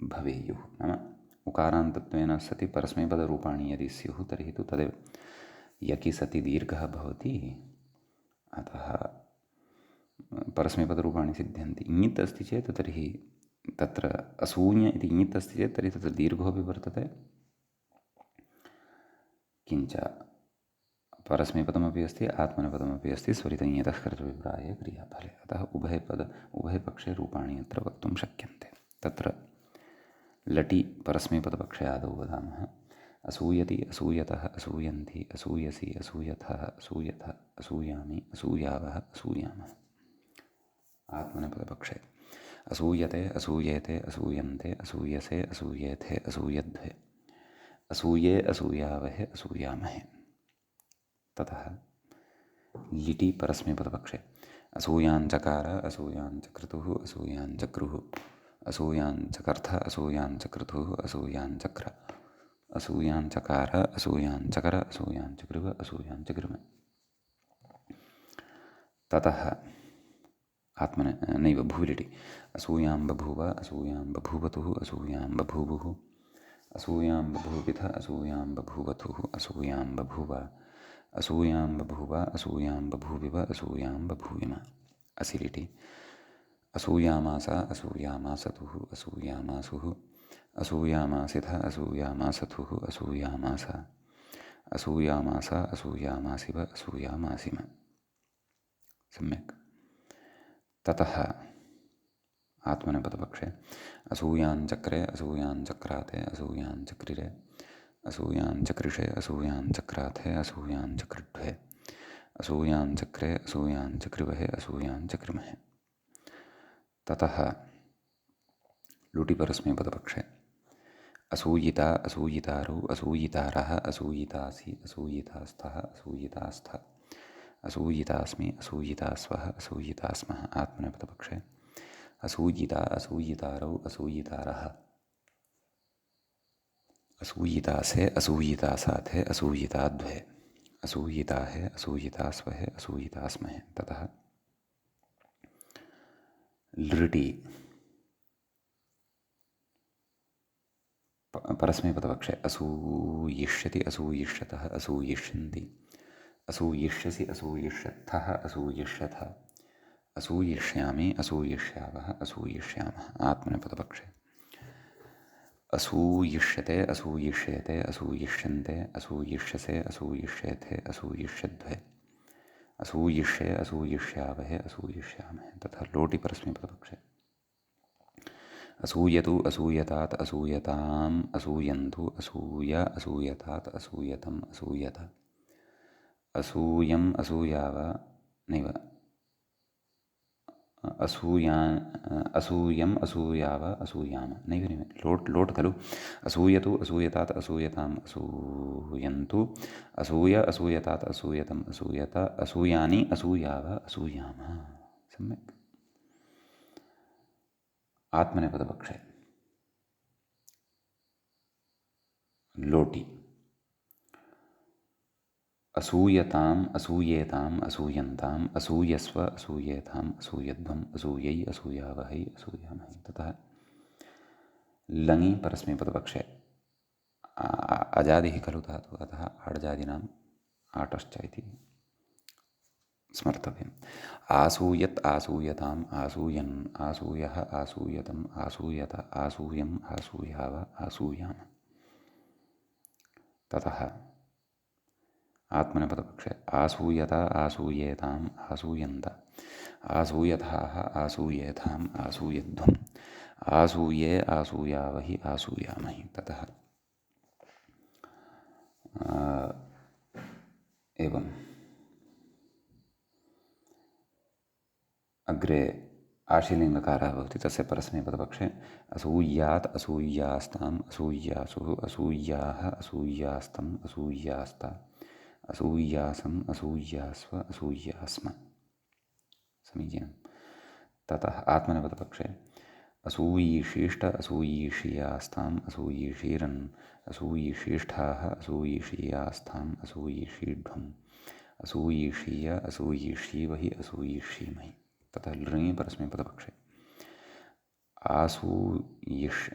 भवेयुः नाम उकारान्तत्वेन सति परस्मैपदरूपाणि यदि स्युः तर्हि तु तदेव यकि सति दीर्घः भवति अतः परस्मैपदरूपाणि सिद्ध्यन्ति ङित् अस्ति चेत् तर्हि तत्र असून्य इति ङित् अस्ति चेत् तर्हि तत्र दीर्घोऽपि वर्तते किञ्च परस्मैपदमपि अस्ति आत्मनेपदमपि अस्ति स्वरितञ्यतः कर्तृभिप्राये क्रियाफले अतः उभयपक्षे रूपाणि अत्र वक्तुं शक्यन्ते तत्र लटि परस्मैपदपक्षे आदौ वदामः असूयति असूयतः असूयन्ति असूयसि असूयथः असूयथ असूयामि असूयावः असूयामः आत्मनेपदपक्षे असूयते असूयेते असूयन्ते असूयसे असूयेथे असूयध्वे असूये असूयावहे असूयामहे ततः लिटि परस्मैपदपक्षे असूयाञ्चकार असूयाञ्चक्रतुः असूयाञ्चक्रुः असूयाञ्चकर्थ असूयाञ्चक्रतुः असूयाञ्चक्र असूयाञ्चकार असूयाञ्चकर असूयाञ्चकृव असूयाञ्चकृम ततः आत्मने नैव भूलिटि असूयां बभूव असूयां बभूवतुः असूयां बभूवुः असूयां बभूविथ असूयां बभूवथुः असूयां बभूव असूयां बभूव असूयां बभूविव असूयां बभूविम असिलिटि असूयामास असूयामासतुः असूयामासुः असूयामासिथ असूयामासथुः असूयामास असूयामास असूयामासिव असूयामासिम सम्यक् ततः आत्मनेपदपक्षे असूयाञ्चक्रे असूयाञ्चक्राते असूयाञ्चक्रिरे असूयाञ्चकृषे असूयाञ्चक्राथे असूयाञ्चकृड्वे असूयाञ्चक्रे असूयाञ्चकृवहे असूयाञ्चकृमहे ततः लुटि परस्मैपदपक्षे असूयिता असूयितारौ असूयितारः असूयितासि असूयितास्थः असूयितास्थ असूयितास्मि असूयितास्वः असूयितास्मः आत्मनेपदपक्षे असूयिता असूयितारौ असूयितारः असूयितासे असूयितासाथे असूयिताद्वे असूयिताहे असूयितास्वहे असूयितास्महे ततः लृटि परस्मैपदपक्षे असूयिष्यति असूयिष्यतः असूयिष्यन्ति असूयिष्यसि असूयिष्यत्थः असूयिष्यथ असूयिष्यामि असूयिष्यावः असूयिष्यामः आत्मनेपदपक्षे असूयिष्यते असूयिष्येते असूयिष्यन्ते असूयिष्यसे असूयिष्येथे असूयिष्यध्वे असूयिष्ये असूयिष्यावहे असूयिष्यामहे तथा लोटि परस्मैपदपक्षे असूयतु असूयतात् असूयताम् असूयन्तु असूय असूयतात् असूयतम् असूयत असूयम् असूयाव नैव असूयम् असूयाव असूयाम नैव लोट् खलु असूयतु असूयतात् असूयताम् असूयन्तु असूय असूयतात् असूयतम् असूयत असूयानि असूयाव असूयाम सम्यक् आत्मनेपदपक्षे लोटि असूयताम् असूयेताम् असूयन्ताम् असूयस्व असूयेताम् असूयध्वम् असूयै असूयावहै असूयामहै ततः लङि परस्मैपदपक्षे अजादिः खलु धातुः अतः आडजादिनाम् आटश्च इति स्मर्तव्यम्। आसूयत् आसूयताम् आसूयन् आसूयः आसूयतम् आसूयत आसूयम् आसूयाव आसूयाम। ततः आत्मनेपदपक्षे आसूयत आसूयेताम् आसूयन्त आसूयथाः आसूयेथाम् आसूयध्वम् आसूये आसूयावहि आसूयामहि। ततः एवम् अग्रे आशीलिङ्गकारः भवति, तस्य परस्मैपदपक्षे असूयात् असूयास्ताम् असूयासुः असूयाः असूयास्तम् असूयास्ता असूयासम् असूयास्व असूयास्म। समीचीनं। ततः आत्मनेपदपक्षे असूयीषीष्ट असूयीषीयास्ताम् असूयीषीरन् असूयीषीष्ठाः असूयीषीयास्ताम् असूयीषीढ्वम् असूयीषीय असूयीषीवहि असूयीषीमहि। ततः लृङि परस्मैपदपक्षे आसूयिष्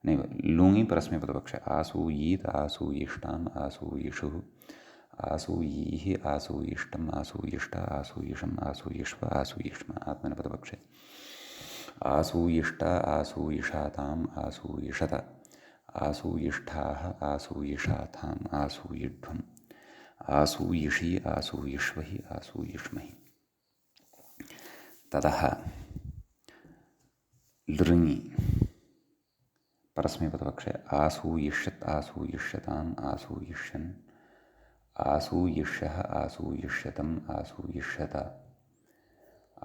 नैव लुङि परस्मैपदपक्षे आसूयीत् आसूयिष्टाम् आसूयिषुः आसूयीः आसूयिष्टम् आसूयिष्ट आसूयिषम् आसूयिष्व आसूयिष्म। आत्मनेपदपक्षे आसूयिष्ट आसूयिषाताम् आसूयिषत आसूयिष्ठाः आसूयिषाथाम् आसूयिढ्वम् आसूयिषि आसूयिष्वहि आसूयिष्महि। ततः लृङि परस्मैपदपक्षे आसूयिष्यत् आसूयिष्यताम् आसूयिष्यन् आसूयिष्यः आसूयिष्यतम् आसूयिष्यत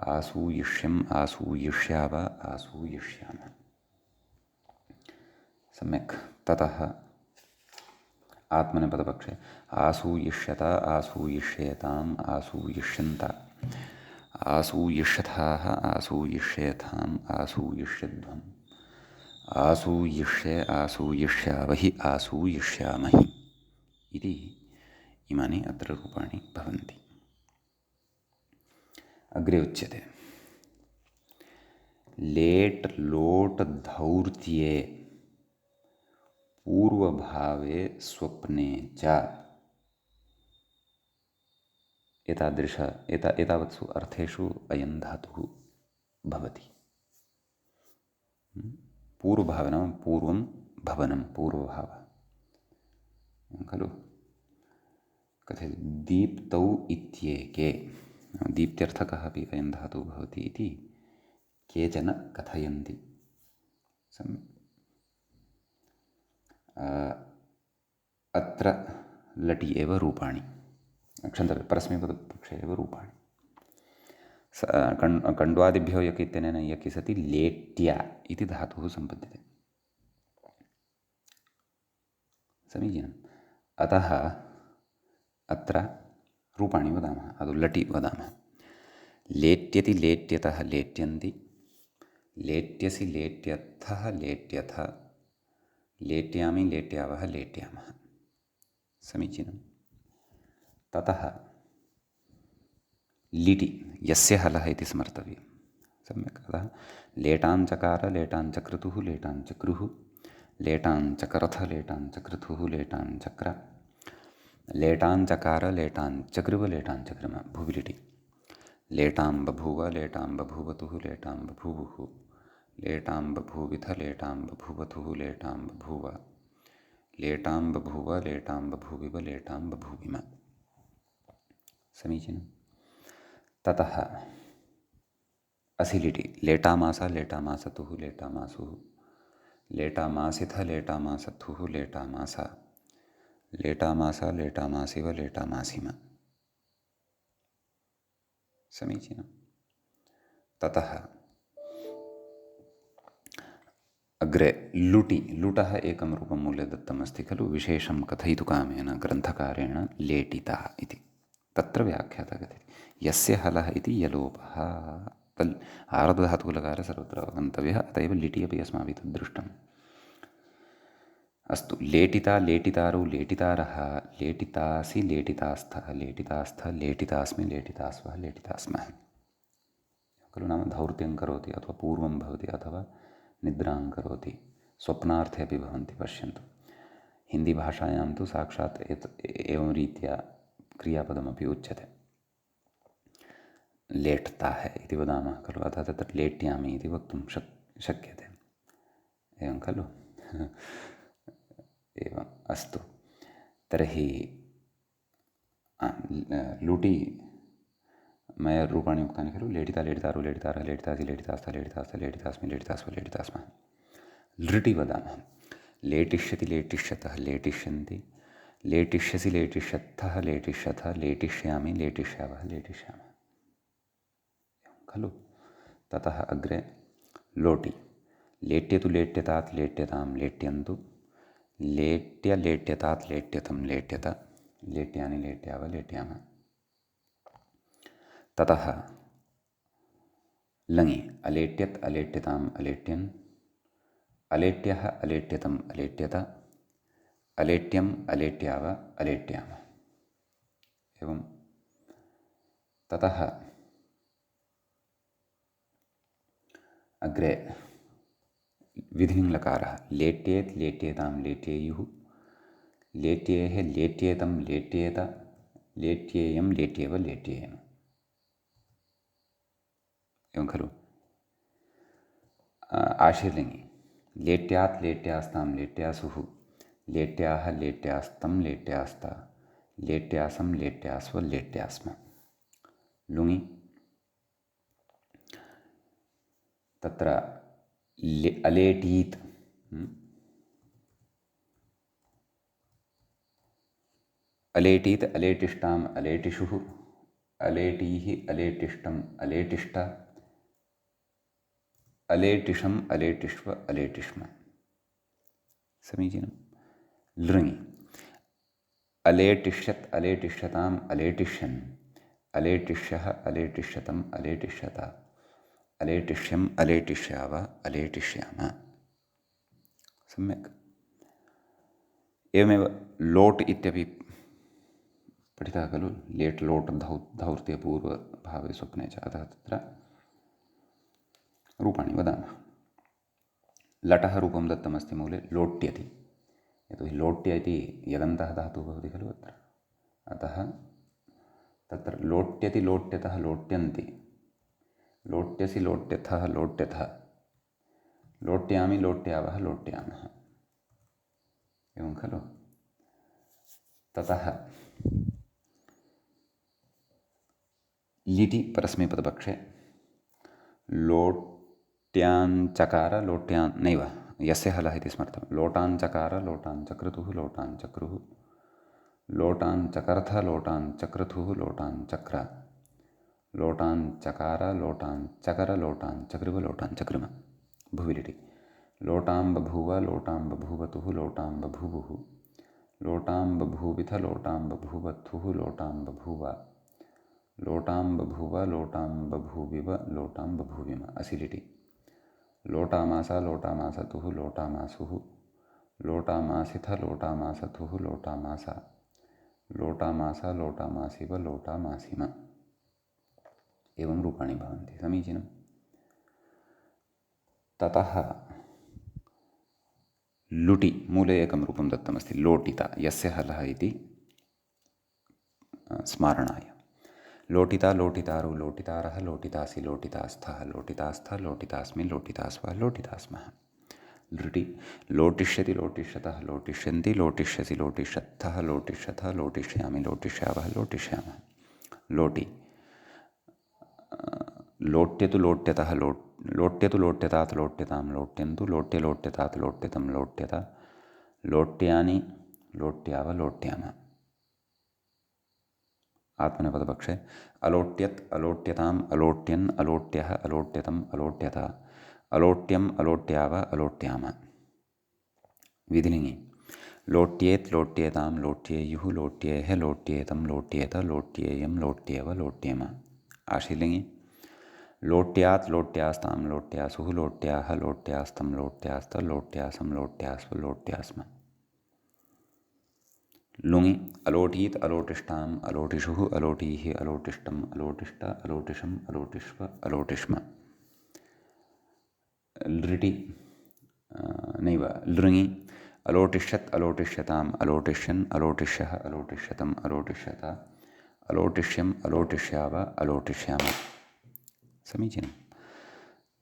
आसूयिष्यम् आसूयिष्याव आसूयिष्याम। सम्यक्। ततः आत्मनेपदपक्षे आसूयिष्यत आसूयिष्येताम् आसूयिष्यन्त आसूयिष्यथाः आसूयिष्येथाम् आसूयिष्यध्वम् आसूयिष्ये आसूयिष्यावहि आसूयिष्यामहि इति इमानि अत्र रूपाणि भवन्ति। अग्रे उच्यते लेट् लोट् धौर्त्ये पूर्वभावे स्वप्ने च एतावत्सु अर्थेषु अयं धातुः भवति। पूर्वभावे नाम पूर्वं भवनं पूर्वभावः खलु। कथयति दीप्तौ इत्येके दीप्त्यर्थकः अपि अयं धातुः भवति इति केचन कथयन्ति। अत्र लटि एव रूपाणि क्षन्तव्य परस्मैपदपक्षे एव रूपाणि। कण्ड्वादिभ्यो यक् इत्यनेन यकि सति लेट्य इति धातुः सम्पद्यते। समीचीनम्। अतः अत्र रूपाणि वदामः, अदु लटि वदामः। लेट्यति लेट्यतः लेट्यन्ति लेट्यसि लेट्यर्थः लेट्यथ लेट्यामि लेट्यावः लेट्यामः। समीचीनं। ततः लिटि यस्य हलः इति स्मर्तव्यं। सम्यक्। अतः लेटाञ्चकार लेटाञ्चक्रतुः लेटाञ्चक्रुः लेटाञ्चकरथ लेटाञ्चकृतुः लेटाञ्चक्र लेटाञ्चकार लेटाञ्चकृव लेटाञ्चकृम भुवि लिटि लेटां बभूव लेटां बभूवतुः लेटां बभूवुः लेटां बभूविथ लेटां बभूवतुः लेटां बभूव लेटां बभूव लेटां बभूविव लेटां बभूविम। समीचीनं। ततः असिलिटि लेटामासा लेटामासतुः लेटामासुः लेटामासिथ लेटामासथुः लेटामासा लेटामासा लेटामासिव लेटामासिम। समीचीनं। ततः अग्रे लुटि लुटः एकं रूपं मूले दत्तमस्ति खलु विशेषं कथयितुं कामेन ग्रन्थकारेण लेटिता इति। तत्र व्याख्याता कथयति यस्य हलः इति यलोपः आरब्धधातुलकार सर्वत्र अवगन्तव्यः। अत एव लिटि अपि अस्माभिः तद्दृष्टम्। अस्तु लेटिता लेटितारौ लेटितारः लेटितासि लेटितास्थः लेटितास्थ लेटितास्मि लेटितास्वः लेटितास्मः खलु। नाम धौर्त्यं करोति अथवा पूर्वं भवति अथवा निद्रां करोति स्वप्नार्थे अपि भवन्ति। पश्यन्तु हिन्दीभाषायां तु साक्षात् एवं रीत्या क्रियापदमपि उच्यते। लेट्ता है इति वदामः खलु, अतः तत्र लेट्यामि इति वक्तुं शक्यते, एवं खलु। एवम्, अस्तु। तर्हि लुटि मया रूपाणि उक्तानि खलु, लेटिता लेटितारु लेटितारः लेटितासि लेटितास्थ लेटितास्थ लेटितास्मि लेटितास्व लेटितास्मः। लृटि वदामः। लेटिष्यति लेटिष्यतः लेटिष्यन्ति, लेटिष्यसि लेटिष्यत्थः लेटिष्यथ लेटिष्यामि लेटिष्यावः लेटिष्यामः, खलु। ततः अग्रे लोटि। लेट्यतु लेट्यतात् लेट्यतां लेट्यन्तु, लेट्य लेट्यतात् लेट्यतं लेट्यत, लेट्यानि लेट्याव लेट्यामः। ततः लङि। अलेट्यत् अलेट्यताम् अलेट्यन्, अलेट्यः अलेट्यतम् अलेट्यत, अलेट्यम् अलेट्याव अलेट्यामः। एवं ततः अग्रे विधिलिङ्लकारः। लेट्येत् लेट्येतां लेट्येयुः, लेट्येः लेट्येतं लेट्येत, लेट्येयं लेट्येव लेट्येयम्, एवं खलु। आशीर्लिङ्गि। लेट्यात् लेट्यास्तां लेट्यासुः, लेट्याः लेट्यास्तं लेट्यास्त, लेट्यासं लेट्यास्व लेट्यास्म। लुङि। तत्र अलेटीत्, अलेटीत् अलेटिष्टाम् अलेटिषुः, अलेटीः अलेटिष्टम् अलेटिष्ट, अलेटिषम् अलेटिष्व अलेटिष्म, समीचीनं। लृङि। अलेटिष्यत् अलेटिष्यताम् अलेटिष्यन्, अलेटिष्यः अलेटिष्यतम् अलेटिष्यत, अलेटिष्यम् अलेटिष्याव अलेटिष्याम, सम्यक्। एवमेव लोट् इत्यपि पठितः खलु। लेट् लोट् धौर्ते पूर्वभावे स्वप्ने च, अतः तत्र रूपाणि वदामः। लटः रूपं दत्तमस्ति मूले लोट्यति, यतोहि लोट्य इति यदन्तः धातुः भवति खलु अत्र, अतः तत्र लोट्यति लोट्यतः लोट्यन्ति, लोट्यसि लोट्यथः लोट्यथ, लोट्यामि लोट्यावः लोट्यामः, एवं खलु। ततः लिटि परस्मैपदपक्षे। लोट्याञ्चकार लोट्यान् नैव, यस्य हलः इति स्मर्तं। लोटाञ्चकार लोटाञ्चक्रतुः लोटाञ्चक्रुः, लोटाञ्चकर्थ लोटाञ्चक्रतुः लोटाञ्चक्र, लोटाञ्चकार लोटाञ्चकर लोटाञ्चकृव लोटाञ्चकृम, भुविलिटि। लोटाम्बभूव लोटाम्बभूवतुः लोटाम्बभूवुः, लोटाम्बभूविथ लोटाम्बभूवथुः लोटाम्बभूव, लोटाम्बभूव लोटाम्बभूविव लोटाम्बभूविम, असिलिटि। लोटामासा लोटामासतुः लोटामासुः, लोटामासिथ लोटामासथुः लोटामासा, लोटामासा लोटामासिव लोटामासिम, एवं रूपाणि भवन्ति, समीचीनं। ततः लुटि मूले एकं रूपं दत्तमस्ति लोटिता, यस्य हलः इति स्मारणाय। लोटिता लोटितारु लोटितारः लोटितासि लोटितास्थः लोटितास्थ लोटितास्मि लोटितास्व लोटितास्मः। लृटि। लोटिष्यति लोटिष्यतः लोटिष्यन्ति लोटिष्यसि लोटिष्यत्थः लोटिष्यथ लोटिष्यामि लोटिष्यावः लोटिष्यामः। लोटि। लोट्यतु लोट्यतः लोट्यतु लोट्यतात् लोट्यतां लोट्यन्तु लोट्य लोट्यतात् लोट्यतं लोट्यत, लोट्यानि लोट्याव लोट्याम। आत्मनेपदपक्षे। अलोट्यत् अलोट्यताम् अलोट्यन् अलोट्यः अलोट्यतम् अलोट्यत, अलोट्यम् अलोट्याव अलोट्याम। विधिलिङि। लोट्येत् लोट्येतां लोट्येयुः लोट्येः लोट्येतं लोट्येत लोट्येयं लोट्येव लोट्येम। आशीर्लिङि। लोट्यात् लोट्यास्तां लोट्यासुः लोट्याः लोट्यास्तं लोट्यास्त लोट्यासं लोट्यास्व लोट्यास्म। लुङि। अलोटीत् अलोटिष्टाम् अलोटिषुः अलोटीः अलोटिष्टम् अलोटिष्ट अलोटिषम् अलोटिष्व अलोटिष्म। लृटि नैव लृङि। अलोटिष्यत् अलोटिष्यताम् अलोटिष्यन् अलोटिष्यः अलोटिष्यतम् अलोटिष्यत, अलोटिष्यम् अलोटिष्याव अलोटिष्याम। समीचीनं।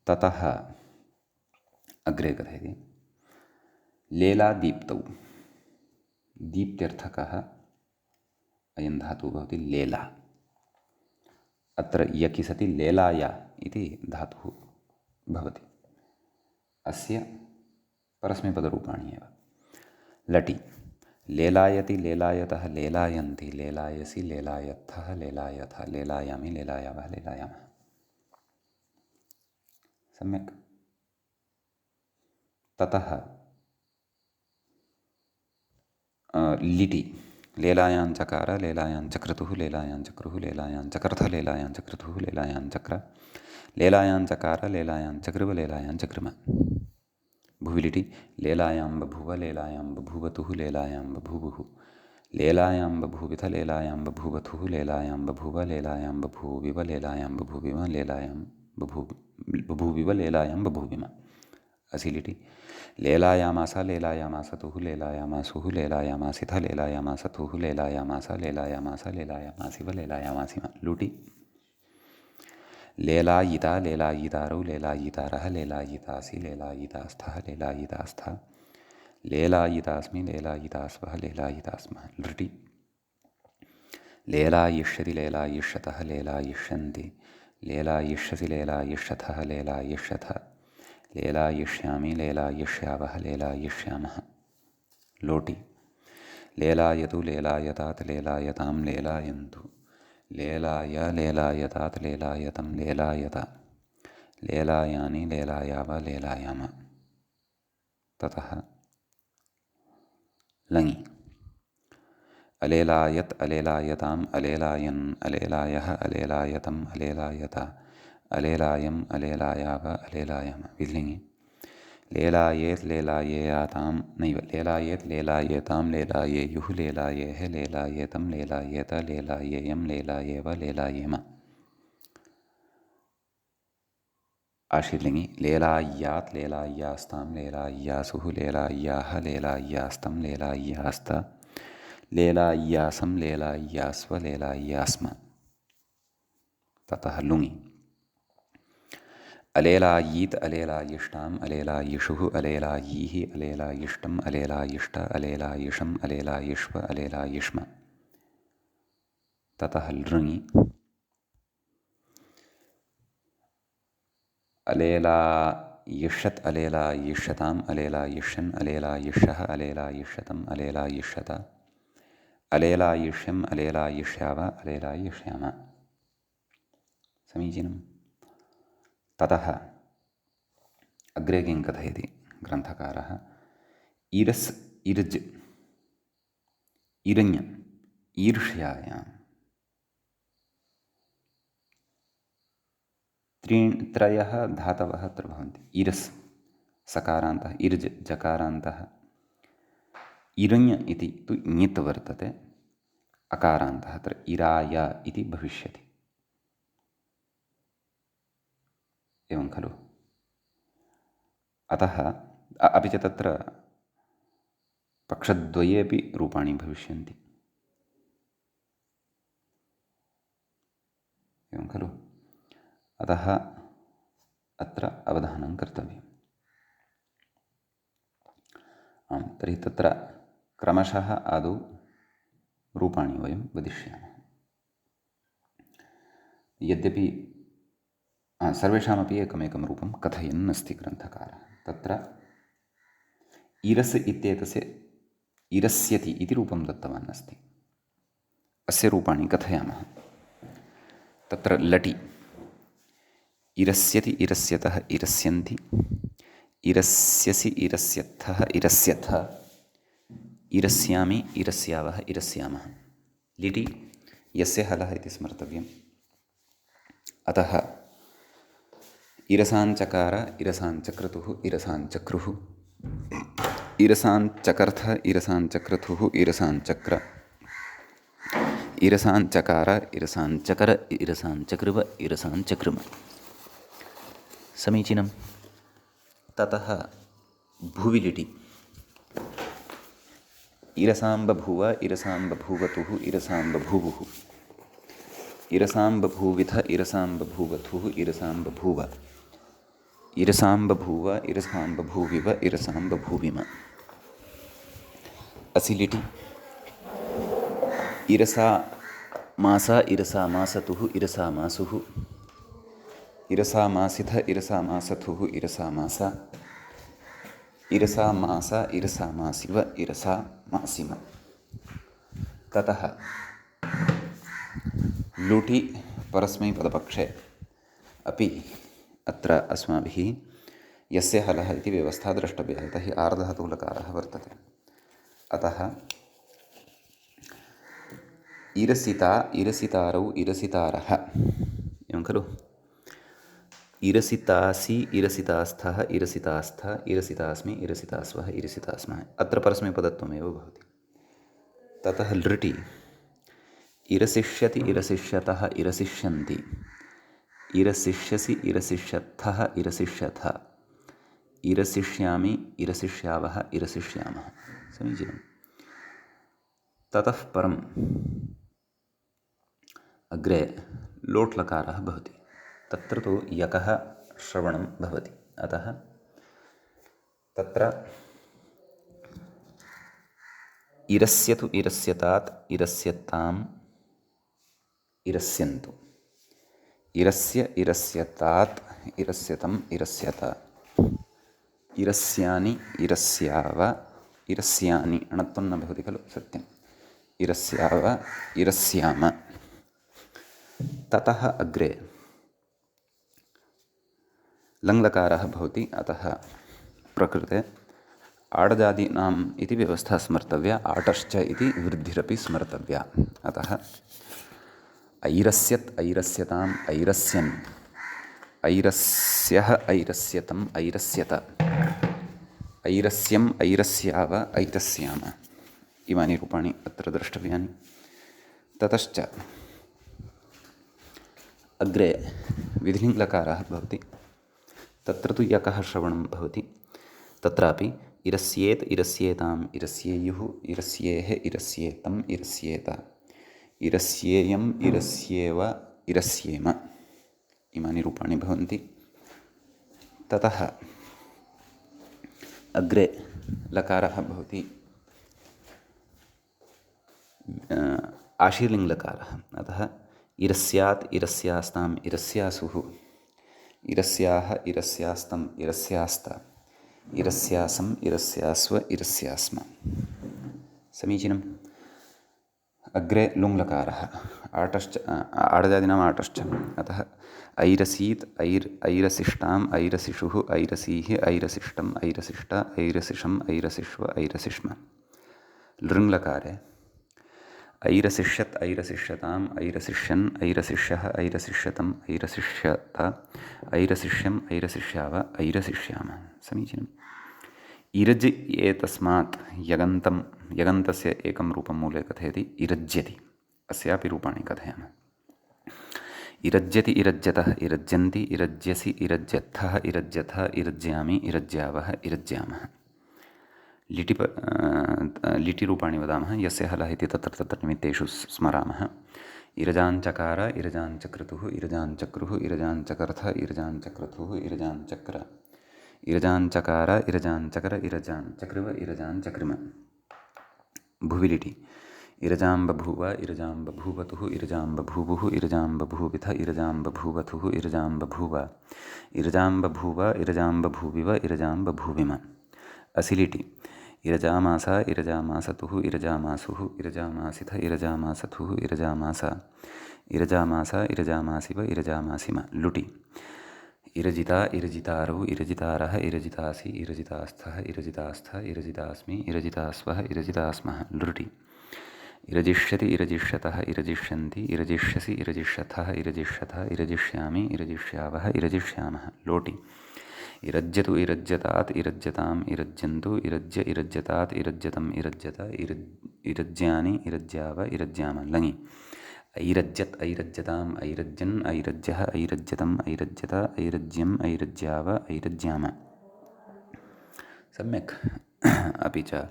ततः अग्रे कथयति लेलादीप्तौ। दीप्त्यर्थकः अयं धातुः भवति लेला। अत्र यकि सति लेलाय इति धातुः भवति। अस्य परस्मैपदरूपाणि एव। लटि लेलायति लेलायतः लेलायन्ति लेलायसि लेलायत्थः लेलायथ लेलायामि लेलायावः लेलायामः। सम्यक्। ततः लिटि लेलायाञ्चकार लेलायाञ्चक्रतुः लेलायाञ्चक्रुः लेलायाञ्चकर्थ लेलायाञ्चक्रतुः लेलायाञ्चक्र लेलायाञ्चकार लेलायाञ्चकृव लेलायाञ्चकृम। भुविलिटि लेलायां बभूव लेलायां बभूवतुः लेलायां बभूवुः लेलायां बभूविथ लेलायां बभूवथुः लेलायां बभूव लेलायां बभूविव लेलायां बभूविम लेलायां बभूविव लेलायां बभूविम। असिलिटि लेलायामास लेलायामासतुः लेलायामासुः लेलायामासिथ लेलायामासतुः लेलायामास लेलायामास लेलायामासिव लेलायामासिम। लुटि लेलायिता लेलायितारौ लेलायितारः लेलायितासि लेलायितास्थः लेलायितास्था लेलायितास्मि लेलायितास्वः लेलायितास्मः। लृटि लेलायिष्यति लेलायिष्यतः लेलायिष्यन्ति लेलायिष्यसि लेलायिष्यथः लेलायिष्यथ लेलायिष्यामि लेलायिष्यावः लेलायिष्यामः। लोटि लेलायतु लेलायतात् लेलायतां लेलायन्तु लेलाय लेलायतात् लेलायतं लेलायत लेलायानि लेलायाव लेलायाम। ततः लङि अलेलायत् अलेलायताम् अलेलायन् अलेलायः अलेलायतम् अलेलायत अलेलायम् अलेलायाव अलेलायम। विलिङि लेलायेत् लेलायेयातां नैव लेलायेत् लेलायेतां लेलायेयुः लेलायेः लेलायेतं लेलायेत लेलायेयं लेलायेव लेलायेम। आशीर्लिङि लेलाय्यात् लेलाय्यास्तां लेलाय्यासुः लेलाय्याः लेलाय्यास्तं लेलाय्यास्त लेलाय्यासं लेलाय्यास्व लेलाय्यास्म। ततः लुङि अलेलायीत् अलेलायिष्टाम् अलेलायिषुः अलेलायीः अलेलायिष्टम् अलेलायिष्ट अलेलायिषम् अलेलायिष्व अलेलायिष्म। ततः लृङि अलेलायिष्यत् अलेलायिष्यताम् अलेलायिष्यन् अलेलायिष्यः अलेलायिष्यतम् अलेलायिष्यत अलेलायिष्यम् अलेलायिष्याव अलेलायिष्याम। समीचीनम्। ततः अग्रे किं कथयति ग्रन्थकारः इरस् इर्ज् इरञ् ईर्ष्यायां त्रयः धातवः अत्र भवन्ति। इरस् सकारान्तः इर्ज् जकारान्तः इरञ् इति तु ङित् वर्तते अकारान्तः अत्र इराय इति भविष्यति। एवं खलु। अतः अपि च तत्र पक्षद्वयेपि रूपाणि भविष्यन्ति। एवं खलु। अतः अत्र अवधानं कर्तव्यम्। आम् तर्हि तत्र क्रमशः आदौ रूपाणि वयं वदिष्यामः। यद्यपि सर्वेषामपि एकमेकं रूपं कथयन् अस्ति ग्रन्थकारः। तत्र इरस् इत्येतस्य इरस्यति इति रूपं दत्तवान् अस्ति। अस्य रूपाणि कथयामः। तत्र लटि इरस्यति इरस्यतः इरस्यन्ति इरस्यसि इरस्यत्थः इरस्यथ इरस्यामि इरस्यावः इरस्यामः। लिटि यस्य हलः इति स्मर्तव्यम्। अतः इरसाञ्चकार इरसाञ्चक्रतुः इरसाञ्चक्रुः इरसाञ्चकर्थ इरसाञ्चक्रतुः इरसाञ्चक्र इरसाञ्चकार इरसाञ्चकर इरसाञ्चकृव इरसाञ्चकृम। समीचीनं। ततः भुविलिटि इरसां बभूव इरसां बभूवतुः इरसां बभूवुः इरसां बभूविथ इरसां बभूवथुः इरसां बभूव इरसां बभूव इरसां बभूविव इरसां बभूविम असिलिटि इरसा मासा इरसा मासतुः इरसा मासुः इरसा मासिथ इरसा मासथुः इरसा मासा इरसा मासा इरसा मासिव इरसा मासिम ततः लुटि परस्मैपदपक्षे अपि अत्र अस्माभिः यस्य हलः इति व्यवस्था द्रष्टव्या तर्हि आर्धधातुलकारः वर्तते अतः इरसिता इरसितारौ इरसितारः एवं खलु इरसितासि इरसितास्थः इरसितास्थ इरसितास्मि इरसितास्वः इरसितास्मः अत्र परस्मैपदत्वमेव भवति ततः लृटि इरसिष्यति इरसिष्यतः इरसिष्यन्ति इरसिष्यसि इरसिष्यत्थः इरसिष्यथ इरसिष्यामि इरसिष्यावः इरसिष्यामः समीचीनं ततः परम् अग्रे लोट्लकारः भवति तत्र तु यकः श्रवणं भवति अतः तत्र इरस्यतु इरस्यतात् इरस्यताम् इरस्यन्तु इरस्य इरस्यतात् इरस्यतम् इरस्यत इरस्यानि इरस्याव इरस्यानि अणत्वं न भवति खलु सत्यम् इरस्याव इरस्याम ततः अग्रे लङ्लकारः भवति अतः प्रकृते आडजादीनाम् इति व्यवस्था स्मर्तव्या आटश्च इति वृद्धिरपि स्मर्तव्या अतः ऐरस्यत् ऐरस्यताम् ऐरस्यन् ऐरस्यः ऐरस्यतम् ऐरस्यत ऐरस्यम् ऐरस्याव ऐरस्याम इमानि रूपाणि अत्र द्रष्टव्यानि ततश्च अग्रे विधिलिङ्लकारः भवति तत्र तु यकः श्रवणं भवति तत्रापि इरस्येत् इरस्येताम् इरस्येयुः इरस्येः इरस्येतम् इरस्येत इरस्येयम् इरस्येव इरस्येम इमानि रूपाणि भवन्ति ततः अग्रे लकारः भवति आशीर्लिङ्लकारः अतः इरस्यात् इरस्यास्ताम् इरस्यासुः इरस्याः इरस्यास्तम् इरस्यास्त इरस्यासम् इरस्यास्व इरस्यास्म समीचीनम् अग्रे लुङ्लकारः आटश्च आडजादीनाम् आटश्च अतः ऐरसीत् ऐरसिष्टाम् ऐरसिषुः ऐरसीः ऐरसिष्टम् ऐरसिष्ट ऐरसिषम् ऐरसिष्व ऐरसिष्म लृङ्लकारे ऐरसिष्यत् ऐरसिष्यताम् ऐरसिष्यन् ऐरसिष्यः ऐरसिष्यतम् ऐरसिष्यत ऐरसिष्यम् ऐरसिष्याव ऐरसिष्याम समीचीनम् इरज् एतस्मात् यगन्तं यगन्तस्य एकं रूपं मूले कथयति इरज्यति अस्यापि रूपाणि कथयामः इरज्यति इरज्यतः इरज्यन्ति इरज्यसि इरज्यत्थः इरज्यथ इरज्यामि इरज्यावः इरज्यामः लिटिरूपाणि वदामः यस्य हलः इति तत्र निमित्तेषु स्मरामः इरजाञ्चकार इरजाञ्चक्रतुः इरजाञ्चक्रुः इरजाञ्चकर्थ इरजाञ्चक्रतुः इरजाञ्चक्र इरजाञ्चकार इरजाञ्चकर इरजाञ्चकृव इरजाञ्चकृम भुविलिटि इरजां बभूव इरजां बभूवतुः इरजां बभूवुः इरजां बभूविथ इरजां बभूवथुः इरजां बभूव इरजां बभूव इरजां बभूविव इरजां बभूविम असिलिटि इरजामासा इरजामासतुः इरजामासुः इरजामासिथ इरजामासथुः इरजामासा इरजामासा इरजामासिव इरजामासिम लुटि इरजिता इरजितारौ इरजितारः इरजितासि इरजितास्थः इरजितास्थ इरजितास्मि इरजितास्वः इरजितास्मः लृटि इरजिष्यति इरजिष्यतः इरजिष्यन्ति इरजिष्यसि इरजिष्यथः इरजिष्यथ इरजिष्यामि इरजिष्यावः इरजिष्यामः लोटि इरज्यतु इरज्यतात् इरज्यताम् इरज्यन्तु इरज्य इरज्यतात् इरज्यतम् इरज्यत इरज्यानि इरज्याव इरज्याम लङि ऐरज्यत् ऐरज्यताम् ऐरज्यन् ऐरज्यः ऐरज्यतम् ऐरज्यत ऐरज्यम् ऐरज्याव ऐरज्याम सम्यक् अपि च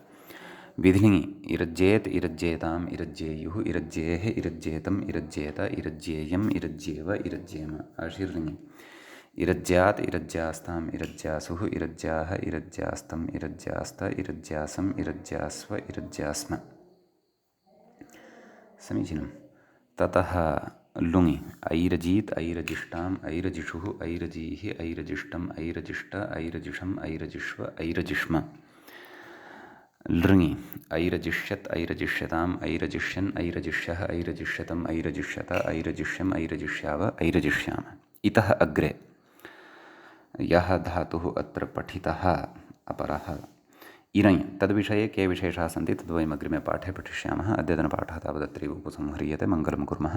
विधिलिङि इरज्जेत् इरज्जेताम् इरज्जेयुः इरज्जेः इरज्जेतम् इरज्जेत इरज्जेयम् इरज्जेव इरज्जेम आशीर्लिङि इरज्यात् इरज्यास्ताम् इरज्यासुः इरज्याः इरज्यास्तम् इरज्यास्त इरज्यासम् इरज्यास्व इरज्यास्म समीचीनं ततः लुङि ऐरजीत् ऐरजिष्टाम् ऐरजिषुः ऐरजीः ऐरजिष्टम् ऐरजिष्ट ऐरजिषम् ऐरजिष्व ऐरजिष्म लृङि ऐरजिष्यत् ऐरजिष्यताम् ऐरजिष्यन् ऐरजिष्यः ऐरजिष्यतम् ऐरजिष्यत ऐरजिष्यम् ऐरजिष्याव ऐरजिष्याम इतः अग्रे यः धातुः अत्र पठितः अपरः इरञ् तद्विषये के विशेषाः सन्ति तद्वयम् अग्रिमे पाठे पठिष्यामः अद्यतनपाठः तावदत्रैव उपसंह्रियते मङ्गलं कुर्मः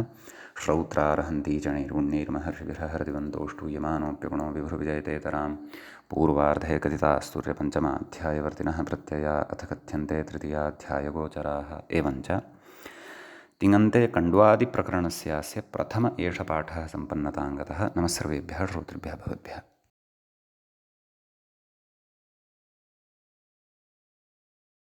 श्रौत्रार्हन्ति चणैर्गुण्यैर्महर्षिभिः हरदिवन्तोष्टूयमानोऽप्यगुणो विभुर्विजयतेतरां पूर्वार्धे कथितास्तुर्यपञ्चमाध्यायवर्तिनः प्रत्यया अथ कथ्यन्ते तृतीयाध्यायगोचराः एवञ्च तिङन्ते कण्ड्वादिप्रकरणस्यास्य प्रथम एष पाठः सम्पन्नताङ्गतः नमः सर्वेभ्यः श्रोतृभ्यः भवद्भ्यः